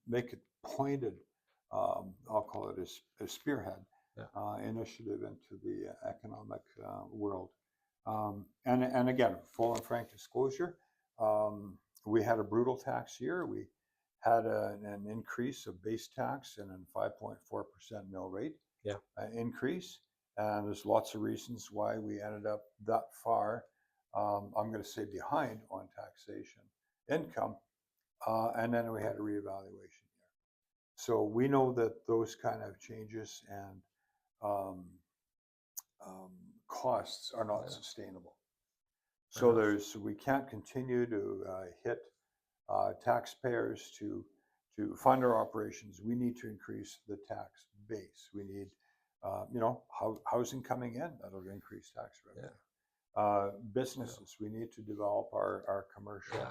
make it pointed. I'll call it a spearhead Yeah. initiative into the economic world. And again, full and frank disclosure, we had a brutal tax year. We had an increase of base tax and a 5.4% mill rate Yeah. increase. And there's lots of reasons why we ended up that far, I'm going to say, behind on taxation income. And then we had a reevaluation year. So we know that those kind of changes and um, um, costs are not Yeah. sustainable. Fair So enough. we can't continue to hit taxpayers to fund our operations, we need to increase the tax base. We need, housing coming in, that'll increase tax revenue. Businesses, we need to develop our commercial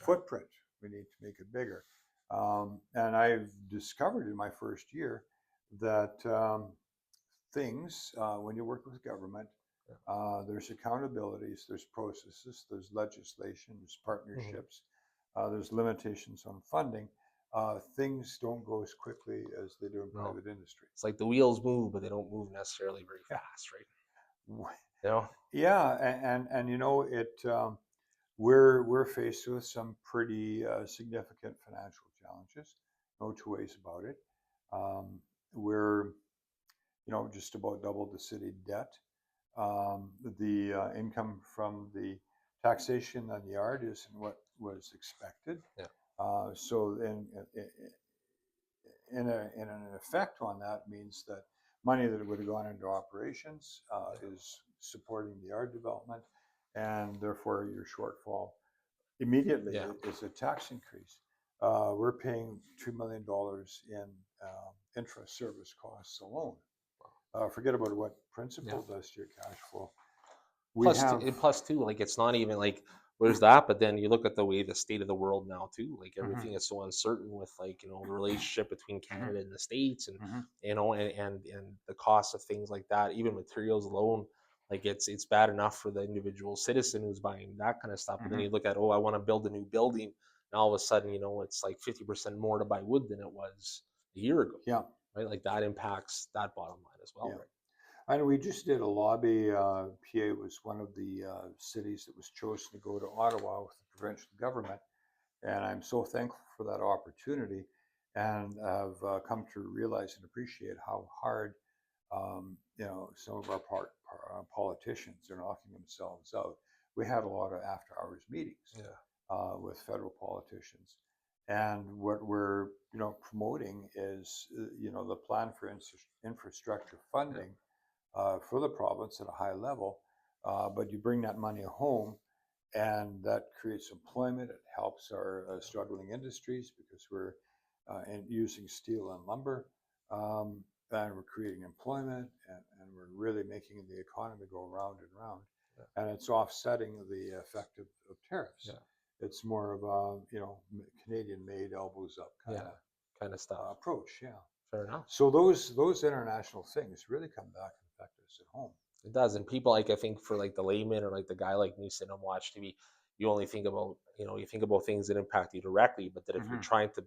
footprint. We need to make it bigger. And I've discovered in my first year that when you work with government, there's accountabilities, there's processes, there's legislation, there's partnerships, there's limitations on funding. Things don't go as quickly as they do in private industry. It's like the wheels move, but they don't move necessarily very fast, right? Yeah, and we're faced with some pretty significant financial challenges. No two ways about it. We're just about double the city debt. The income from the taxation on the yard isn't what was expected. So in an effect on that means that money that would have gone into operations is supporting the yard development, and therefore your shortfall immediately is a tax increase. We're paying $2 million in interest service costs alone. Forget about what principal does to your cash flow. Plus too, like it's not even like there's that, but then you look at the way the state of the world now too, like everything is so uncertain with like the relationship between Canada and the States, and and the cost of things like that, even materials alone. Like it's bad enough for the individual citizen who's buying that kind of stuff, but then you look at, I want to build a new building, and all of a sudden it's like 50% more to buy wood than it was a year ago. Right, like that impacts that bottom line as well. Right. And we just did a lobby. PA was one of the cities that was chosen to go to Ottawa with the provincial government, and I'm so thankful for that opportunity, and have come to realize and appreciate how hard some of our politicians are knocking themselves out. We had a lot of after-hours meetings with federal politicians, and what we're promoting is the plan for infrastructure funding. For the province at a high level, but you bring that money home, and that creates employment. It helps our struggling industries because we're using steel and lumber, and we're creating employment, and we're really making the economy go round and round. And it's offsetting the effect of tariffs. It's more of a Canadian-made elbows up kind of stuff approach. Fair enough. So those international things really come back and affect us at home. It does, and people, like, I think for like the layman or like the guy like me sitting on watch TV, you only think about you think about things that impact you directly, but that if you're trying to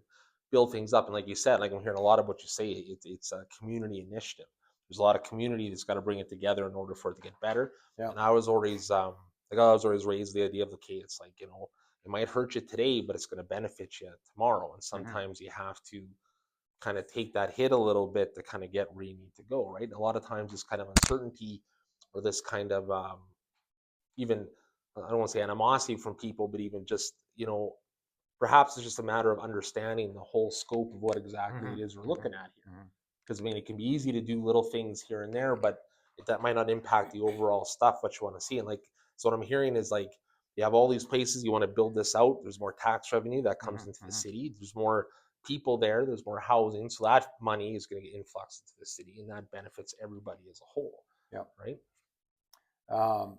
build things up, and like you said, like I'm hearing a lot of what you say, it's a community initiative. There's a lot of community that's got to bring it together in order for it to get better. And I was always raised the idea of, okay, it's like it might hurt you today, but it's going to benefit you tomorrow, and sometimes you have to kind of take that hit a little bit to kind of get where you need to go, right? And a lot of times this kind of uncertainty or this kind of even, I don't want to say animosity from people, but even just perhaps it's just a matter of understanding the whole scope of what exactly it is we're looking at here. Because it can be easy to do little things here and there, but that might not impact the overall stuff what you want to see. And like, so what I'm hearing is like, you have all these places you want to build this out. There's more tax revenue that comes into the city. There's more people there. There's more housing. So that money is going to get influxed into the city, and that benefits everybody as a whole. Right.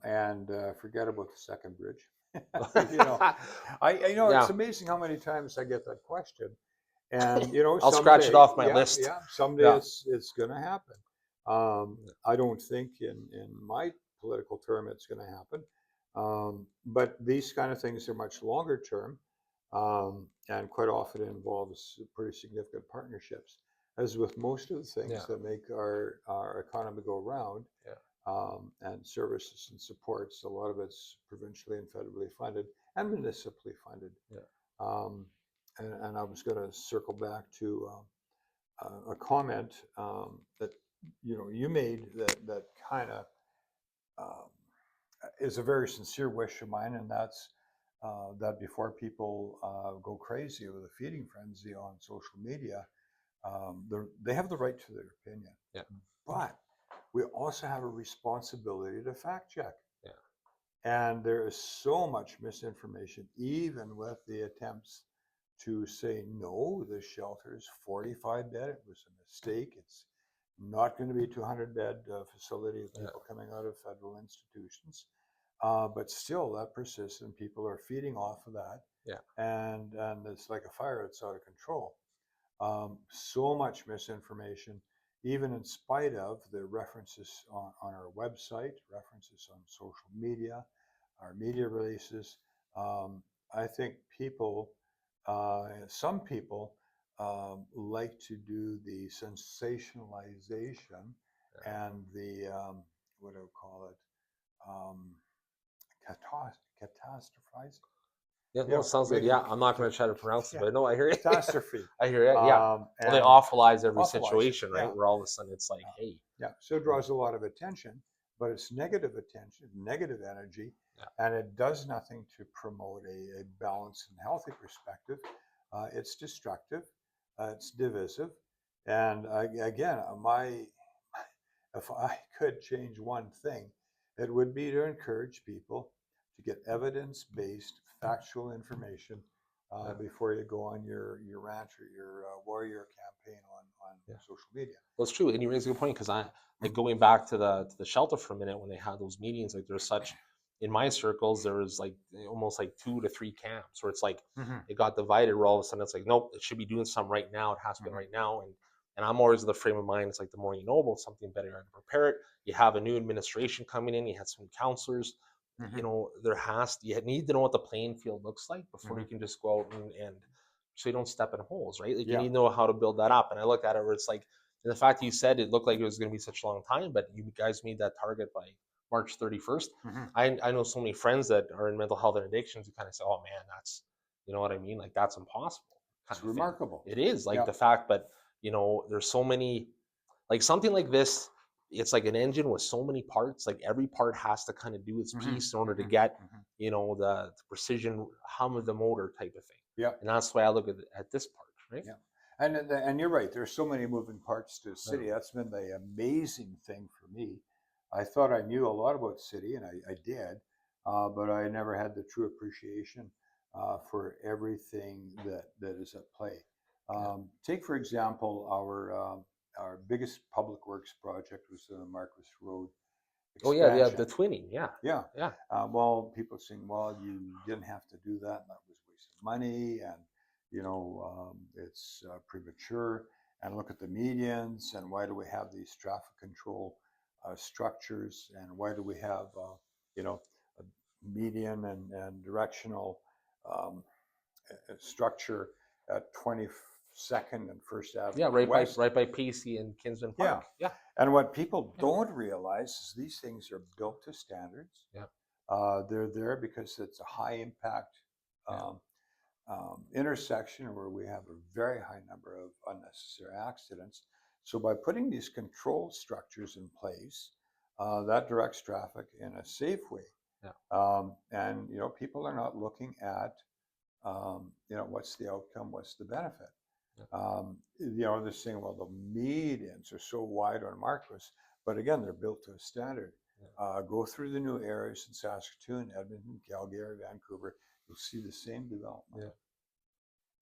And forget about the second bridge. It's amazing how many times I get that question, and I'll scratch it off my list. Someday it's going to happen. I don't think in my political term it's going to happen, but these kind of things are much longer term, and quite often involves pretty significant partnerships, as with most of the things that make our economy go round. And services and supports, a lot of it's provincially and federally funded and municipally funded. And I was going to circle back to a comment that you made that kind of is a very sincere wish of mine, and that's that before people go crazy with a feeding frenzy on social media, they have the right to their opinion. But we also have a responsibility to fact check. And there is so much misinformation, even with the attempts to say, no, this shelter is 45 bed. It was a mistake. It's not going to be a 200 bed facility of people coming out of federal institutions. But still, that persists, and people are feeding off of that. Yeah. And it's like a fire. It's out of control. So much misinformation, even in spite of the references on our website, references on social media, our media releases. I think people, some people, like to do the sensationalization and the, what do I call it, catastrophizing. Yeah, no, it sounds good. Yeah, I'm not going to try to pronounce it, but no, I hear you. Catastrophe. I hear it. Yeah. Well, they And awfulize every awfulize it, situation, right? yeah. Where all of a sudden it's like, hey, Yeah, so it draws a lot of attention, but it's negative attention, negative energy, and it does nothing to promote a balanced and healthy perspective. It's destructive, it's divisive, and again, if I could change one thing, it would be to encourage people to get evidence-based, factual information before you go on your rant or your warrior campaign on social media. Well, it's true, and you raise a good point, because I like going back to the shelter for a minute when they had those meetings. Like, there's such, in my circles, there was like almost like 2 to 3 camps where it's like it got divided. Where all of a sudden it's like, nope, it should be doing something right now. It has to be right now. And I'm always in the frame of mind. It's like the more you know about something, better to prepare it. You have a new administration coming in. You had some counselors. You know, you need to know what the playing field looks like before you can just go out and so you don't step in holes, right? Like, you need to know how to build that up. And I look at it where it's like, and the fact that you said it looked like it was going to be such a long time, but you guys made that target by March 31st. I know so many friends that are in mental health and addictions who kind of say, oh man, that's, you know what I mean? Like, that's impossible. It's remarkable. It is, like, the fact, but you know, there's so many, like something like this, it's like an engine with so many parts. Like, every part has to kind of do its piece in order to get, you know, the precision hum of the motor type of thing. Yeah. And that's the way I look at this part, right? Yeah. And you're right. There's so many moving parts to the city. That's been the amazing thing for me. I thought I knew a lot about city, and I did, but I never had the true appreciation for everything that is at play. Take, for example, our biggest public works project was the Marquis Road expansion. Oh yeah, the twinning, yeah. Well, people are saying, well, you didn't have to do that, and that was wasting money, and you know, it's premature. And look at the medians, and why do we have these traffic control structures, and why do we have you know, a median and directional structure at 22nd and First Avenue? Yeah, West. right by Pacey and Kinsman Park. Yeah. And what people don't realize is these things are built to standards. They're there because it's a high impact intersection where we have a very high number of unnecessary accidents. So by putting these control structures in place, that directs traffic in a safe way. And you know, people are not looking at you know, what's the outcome, what's the benefit. You know, they're saying, well, the medians are so wide on Marquis, but again, they're built to a standard. Go through the new areas in Saskatoon, Edmonton, Calgary, Vancouver, you'll see the same development.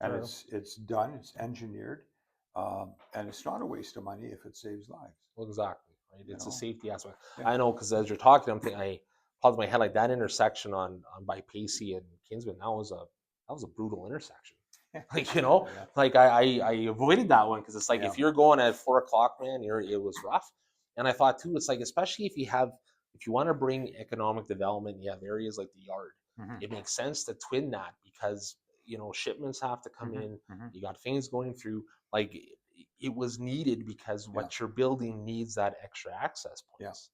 And it's done, it's engineered, and it's not a waste of money if it saves lives. Well, exactly, right? It's a safety aspect. I know, because as you're talking, I'm thinking, I popped in my head, like that intersection on by Pacey and Kinsman, that was a brutal intersection. Like, you know, like I avoided that one because it's like, if you're going at 4 o'clock, man, it was rough. And I thought too, it's like, especially if you want to bring economic development, you have areas like the Yard. It makes sense to twin that because, you know, shipments have to come in. You got things going through. Like, it was needed because what you're building needs that extra access points.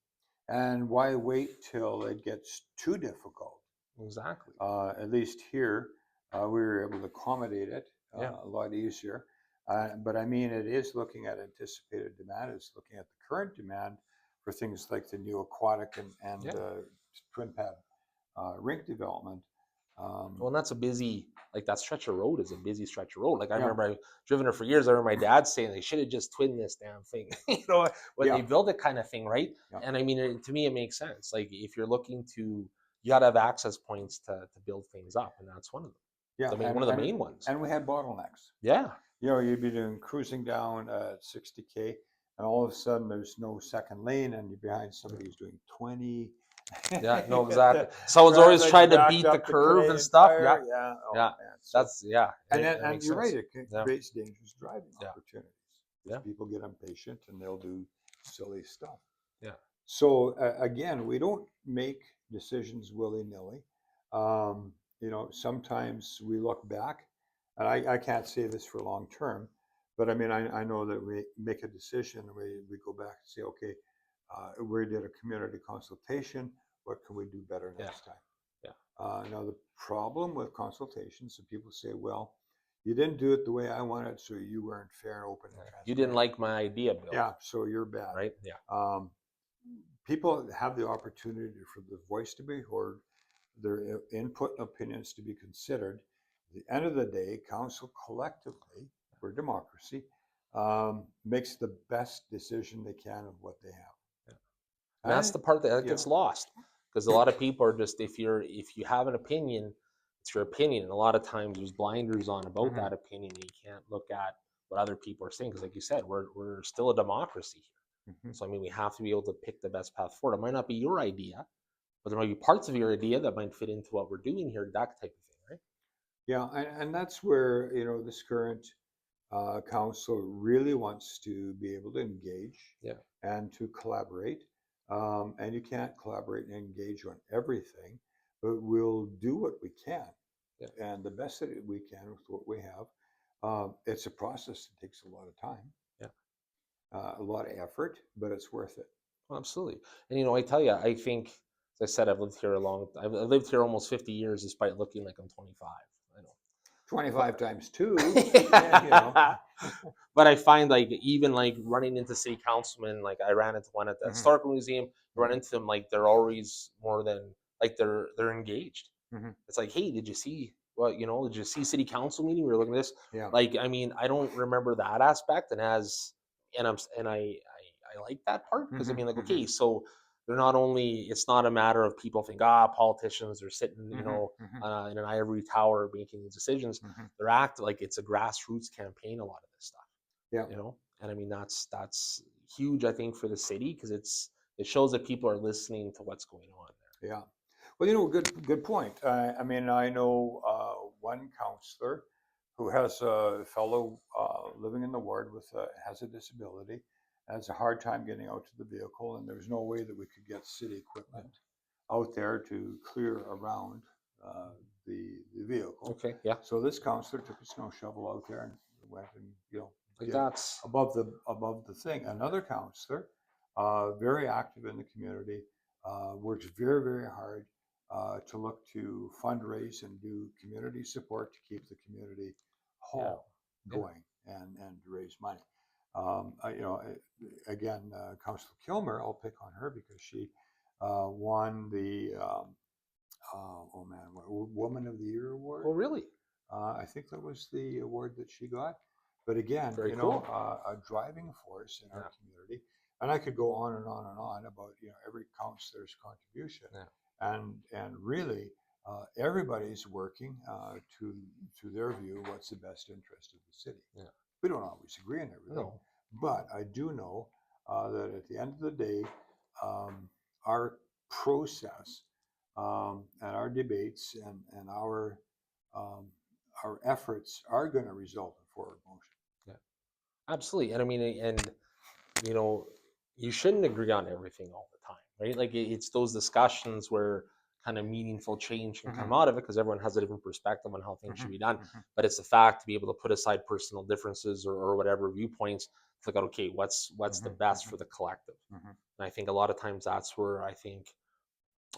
And why wait till it gets too difficult? Exactly. At least here, we were able to accommodate it a lot easier. But I mean, it is looking at anticipated demand. It's looking at the current demand for things like the new aquatic and twin pad rink development. Well, and that's a busy, like that stretch of road is a busy stretch of road. Like, I remember I've driven it for years. I remember my dad saying they should have just twinned this damn thing, you know, when they build it, kind of thing, right? And I mean, to me, it makes sense. Like, if you're looking to, you got to have access points to build things up, and that's one of them. Yeah, I mean, one of the main ones. and we had bottlenecks. Yeah. You know, you'd be doing cruising down at 60K, and all of a sudden there's no second lane, and you're behind somebody who's doing 20. Yeah, no, exactly. Someone's always Traffic trying to backed beat the up the curve and Canadian stuff. Yeah, Tire. Yeah. Oh yeah. man. So That's yeah. That and makes you're right. sense. It Yeah, creates dangerous driving yeah, opportunities yeah, because people get impatient and they'll do silly stuff. yeah. So again, we don't make decisions willy nilly. You know, sometimes we look back, and I can't say this for long term, but I mean, I know that we make a decision, and we go back and say, okay, we did a community consultation. What can we do better Yeah. next time? Yeah. Now, the problem with consultations, so people say, well, you didn't do it the way I wanted, so you weren't fair, open, and transparent. You didn't like my idea, Bill. Yeah, so you're bad. Right. Yeah. People have the opportunity for the voice to be heard, their input and opinions to be considered. At the end of the day, council collectively, for democracy, makes the best decision they can of what they have. Yeah. And that's the part that gets lost, because a lot of people are just, if you have an opinion, it's your opinion. And a lot of times there's blinders on about that opinion. And you can't look at what other people are saying, because like you said, we're still a democracy here. So I mean, we have to be able to pick the best path forward. It might not be your idea, but there might be parts of your idea that might fit into what we're doing here, that type of thing, right? Yeah, and that's where, you know, this current council really wants to be able to engage and to collaborate. And you can't collaborate and engage on everything, but we'll do what we can. Yeah. And the best that we can with what we have. It's a process that takes a lot of time. Yeah. A lot of effort, but it's worth it. Well, absolutely. And you know, I tell you, I think, as I said, I've lived here almost 50 years, despite looking like I'm 25. I know. 25 times 2. Yeah. You know. But I find, like, even like running into city councilmen, like I ran into one at the historical museum, run into them, like they're always more than, like, they're engaged. It's like, hey, did you see what, you know, did you see city council meeting? We were looking at this. Yeah. Like, I mean, I don't remember that aspect, and I like that part, because I mean, like, okay, so they're not only, it's not a matter of people think, politicians are sitting, you know, in an ivory tower making these decisions. They're acting like it's a grassroots campaign, a lot of this stuff. Yeah. You know, and I mean, that's huge, I think, for the city, because it shows that people are listening to what's going on there. Yeah. Well, you know, good point. I mean, I know one counselor who has a fellow living in the ward with has a disability, has a hard time getting out to the vehicle, and there's no way that we could get city equipment out there to clear around the vehicle. Okay. Yeah. So this counselor took a snow shovel out there and went and, you know, Like, that's above the thing. Another counselor, very active in the community, works very, very hard to look to fundraise and do community support to keep the community hall going and to raise money. You know, again, Councillor Kilmer, I'll pick on her because she won the Woman of the Year award. Oh, really? I think that was the award that she got. But again, Very you cool. know, a driving force in our community. And I could go on and on and on about, you know, every counselor's contribution. And really, everybody's working to their view what's the best interest of the city. We don't always agree on everything, but I do know that at the end of the day, our process and our debates and our efforts are going to result in forward motion. Absolutely. And I mean, and you know, you shouldn't agree on everything all the time, right? Like, it's those discussions where kind of meaningful change can come out of it, because everyone has a different perspective on how things should be done. But it's the fact to be able to put aside personal differences or whatever viewpoints to look at, okay, what's the best for the collective. And I think a lot of times that's where I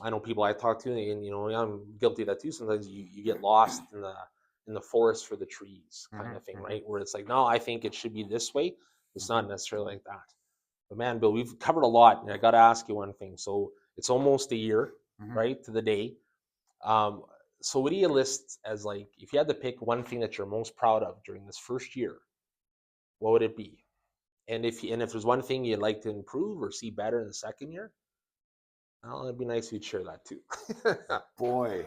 know people I talk to, and you know, I'm guilty of that too. Sometimes you get lost in the forest for the trees kind of thing, right? Where it's like, no, I think it should be this way. It's not necessarily like that. But man, Bill, we've covered a lot, and I got to ask you one thing. So it's almost a year, right, to the day. So what do you list as, like, if you had to pick one thing that you're most proud of during this first year, what would it be? And if there's one thing you'd like to improve or see better in the second year, well, it'd be nice if you'd share that too. Boy,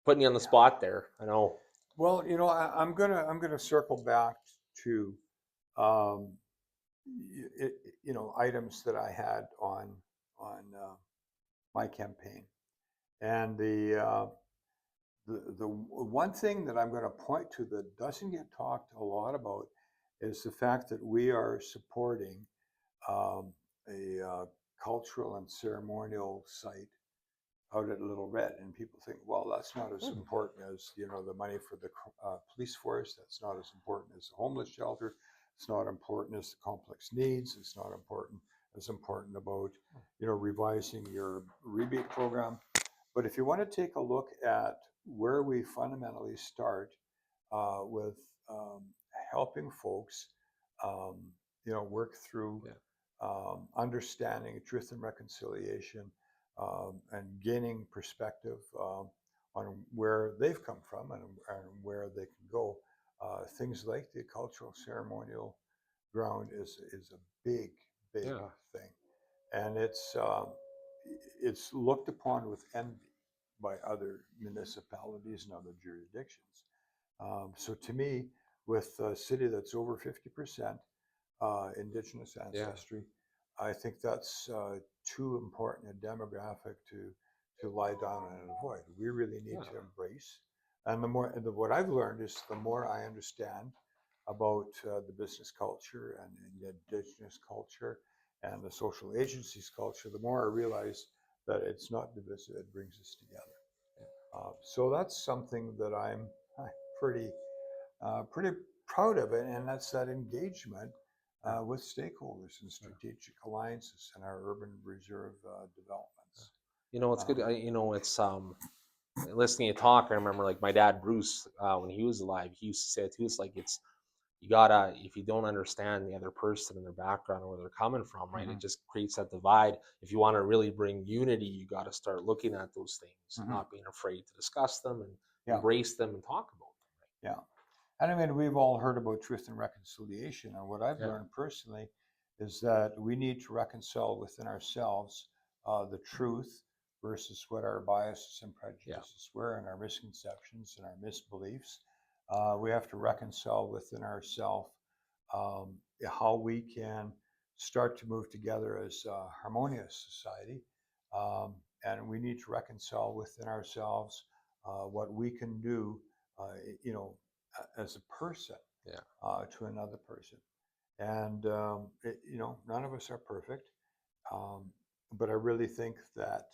Putting you on the spot there. I know. Well, I'm gonna circle back to um, items that I had on my campaign, and the one thing that I'm going to point to that doesn't get talked a lot about is the fact that we are supporting a cultural and ceremonial site out at Little Red, and people think, well, that's not as important as the money for the police force. That's not as important as the homeless shelter. It's not important as the complex needs. It's not important about revising your rebate program. But if you want to take a look at where we fundamentally start with helping folks, um, work through understanding truth and reconciliation, and gaining perspective on where they've come from and where they can go. Things like the cultural ceremonial ground is a big thing, and it's looked upon with envy by other municipalities and other jurisdictions. So to me, with a city that's over 50% Indigenous ancestry, I think that's too important a demographic to lie down and avoid. We really need to embrace. And what I've learned is the more I understand about the business culture and the Indigenous culture and the social agencies culture, the more I realize that it's not divisive, it brings us together. So that's something that I'm pretty pretty proud of it, and that's that engagement with stakeholders and strategic alliances in our urban reserve developments. It's good. It's listening to talk. I remember like my dad Bruce, when he was alive, he used to say it too. It's like you gotta, if you don't understand the other person and their background or where they're coming from, right? It just creates that divide. If you want to really bring unity, you got to start looking at those things and not being afraid to discuss them and embrace them and talk about them. Yeah. And I mean, we've all heard about truth and reconciliation. And what I've learned personally is that we need to reconcile within ourselves the truth versus what our biases and prejudices were, and our misconceptions and our misbeliefs. We have to reconcile within ourselves how we can start to move together as a harmonious society. And we need to reconcile within ourselves what we can do, you know, as a person to another person. And, none of us are perfect. But I really think that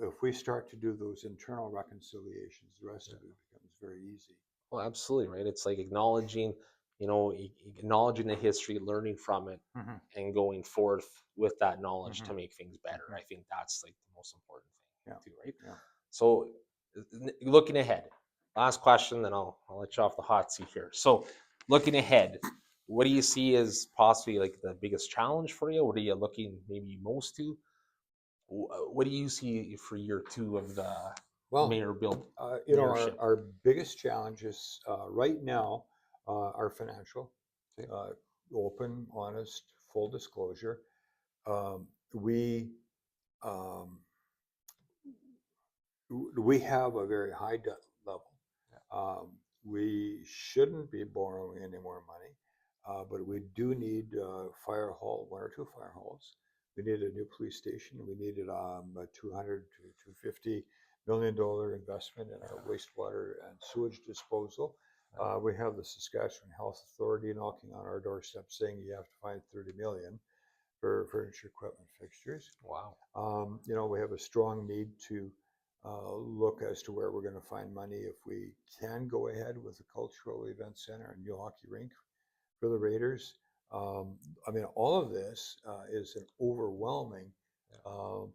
if we start to do those internal reconciliations, the rest of it becomes very easy. Well, absolutely, right? It's like acknowledging the history, learning from it, and going forth with that knowledge to make things better. I think that's like the most important thing too, right? Yeah. So looking ahead, last question, then I'll let you off the hot seat here. So looking ahead, what do you see as possibly like the biggest challenge for you? What are you looking maybe most to? What do you see for year 2 of the Mayor Bill mayorship? Our biggest challenges right now are financial, open, honest, full disclosure. We we have a very high debt level. We shouldn't be borrowing any more money, but we do need one or two fire halls. We need a new police station. We needed a $200 to $250 million investment in our wastewater and sewage disposal. We have the Saskatchewan Health Authority knocking on our doorstep saying you have to find $30 million for furniture, equipment, fixtures. Wow. We have a strong need to look as to where we're going to find money if we can go ahead with a cultural event center and new hockey rink for the Raiders. I mean, all of this is an overwhelming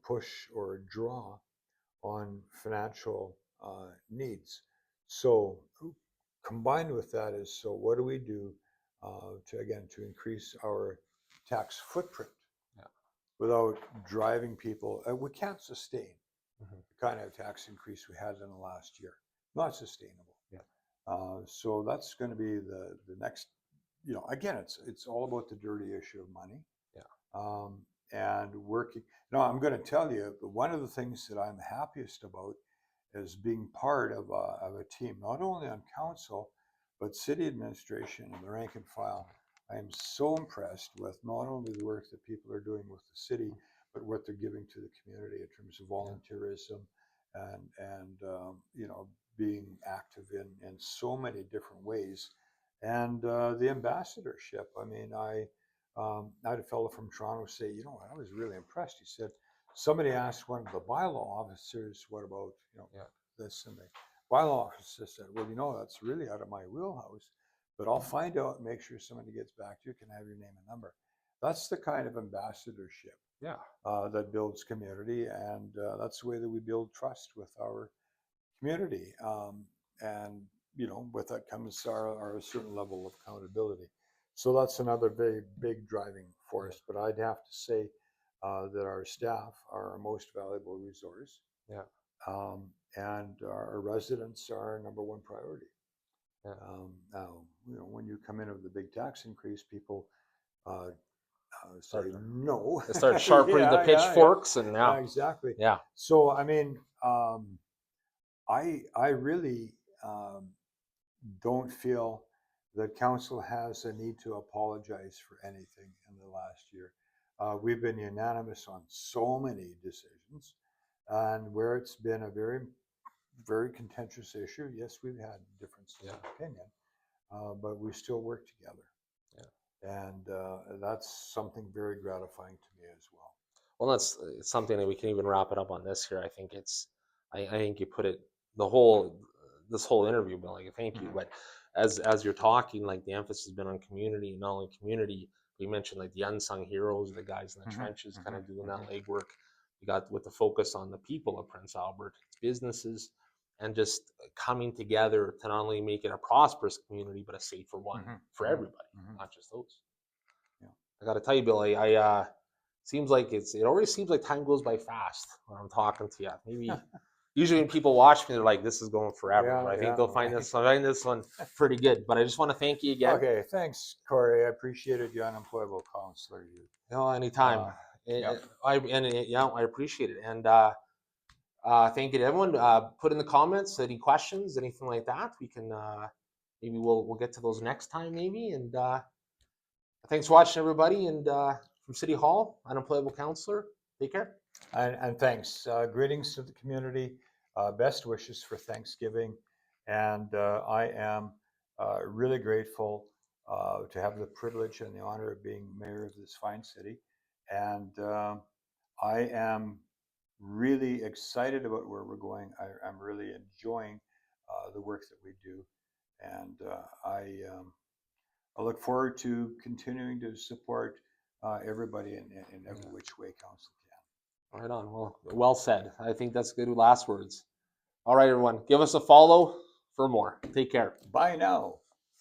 push or draw on financial needs. So combined with that is, so what do we do to increase our tax footprint without driving people? We can't sustain the kind of tax increase we had in the last year. Not sustainable. So that's going to be the next. Again, it's all about the dirty issue of money. And working. I'm going to tell you, one of the things that I'm happiest about is being part of a team, not only on council, but city administration and the rank and file. I am so impressed with not only the work that people are doing with the city, but what they're giving to the community in terms of volunteerism and you know, being active in so many different ways. And the ambassadorship. I mean, I had a fellow from Toronto say, you know, I was really impressed. He said, somebody asked one of the bylaw officers, what about, you know, this, and the bylaw officer said, well, you know, that's really out of my wheelhouse, but I'll find out and make sure somebody gets back to you, can have your name and number. That's the kind of ambassadorship that builds community, and that's the way that we build trust with our community. And you know, with that comes our certain level of accountability. So that's another very big driving force. But I'd have to say that our staff are our most valuable resource. Yeah. And our residents are our number one priority. Yeah. Now, you know, when you come in with the big tax increase, people say no. They start sharpening the pitchforks, and exactly. Yeah. So I mean, I really don't feel that council has a need to apologize for anything in the last year. We've been unanimous on so many decisions, and where it's been a very, very contentious issue, yes, we've had differences of opinion, but we still work together. And that's something very gratifying to me as well. Well, that's something that we can even wrap it up on this here. I think I think you put it, this whole interview, Bill, like, thank you. But as you're talking, like, the emphasis has been on community, and not only community. We mentioned, like, the unsung heroes, the guys in the trenches, kind of doing that legwork. You got with the focus on the people of Prince Albert, businesses, and just coming together to not only make it a prosperous community, but a safer one for everybody, not just those. Yeah. I got to tell you, Bill, I seems like it always seems like time goes by fast when I'm talking to you. Maybe usually when people watch me, they're like, this is going forever. But I think they'll find this one pretty good. But I just want to thank you again. Okay, thanks, Corey. I appreciated you, Unemployable Counsellor. No, anytime. I appreciate it. And thank you to everyone. Put in the comments any questions, anything like that. We can maybe we'll get to those next time, maybe. And thanks for watching, everybody. And from City Hall, Unemployable Counsellor. Take care. And thanks. Greetings to the community. Best wishes for Thanksgiving. And I am really grateful to have the privilege and the honor of being mayor of this fine city. And I am really excited about where we're going. I'm really enjoying the work that we do. And I look forward to continuing to support everybody in every which way council can. Right on. Well said. I think that's good last words. All right, everyone. Give us a follow for more. Take care. Bye now.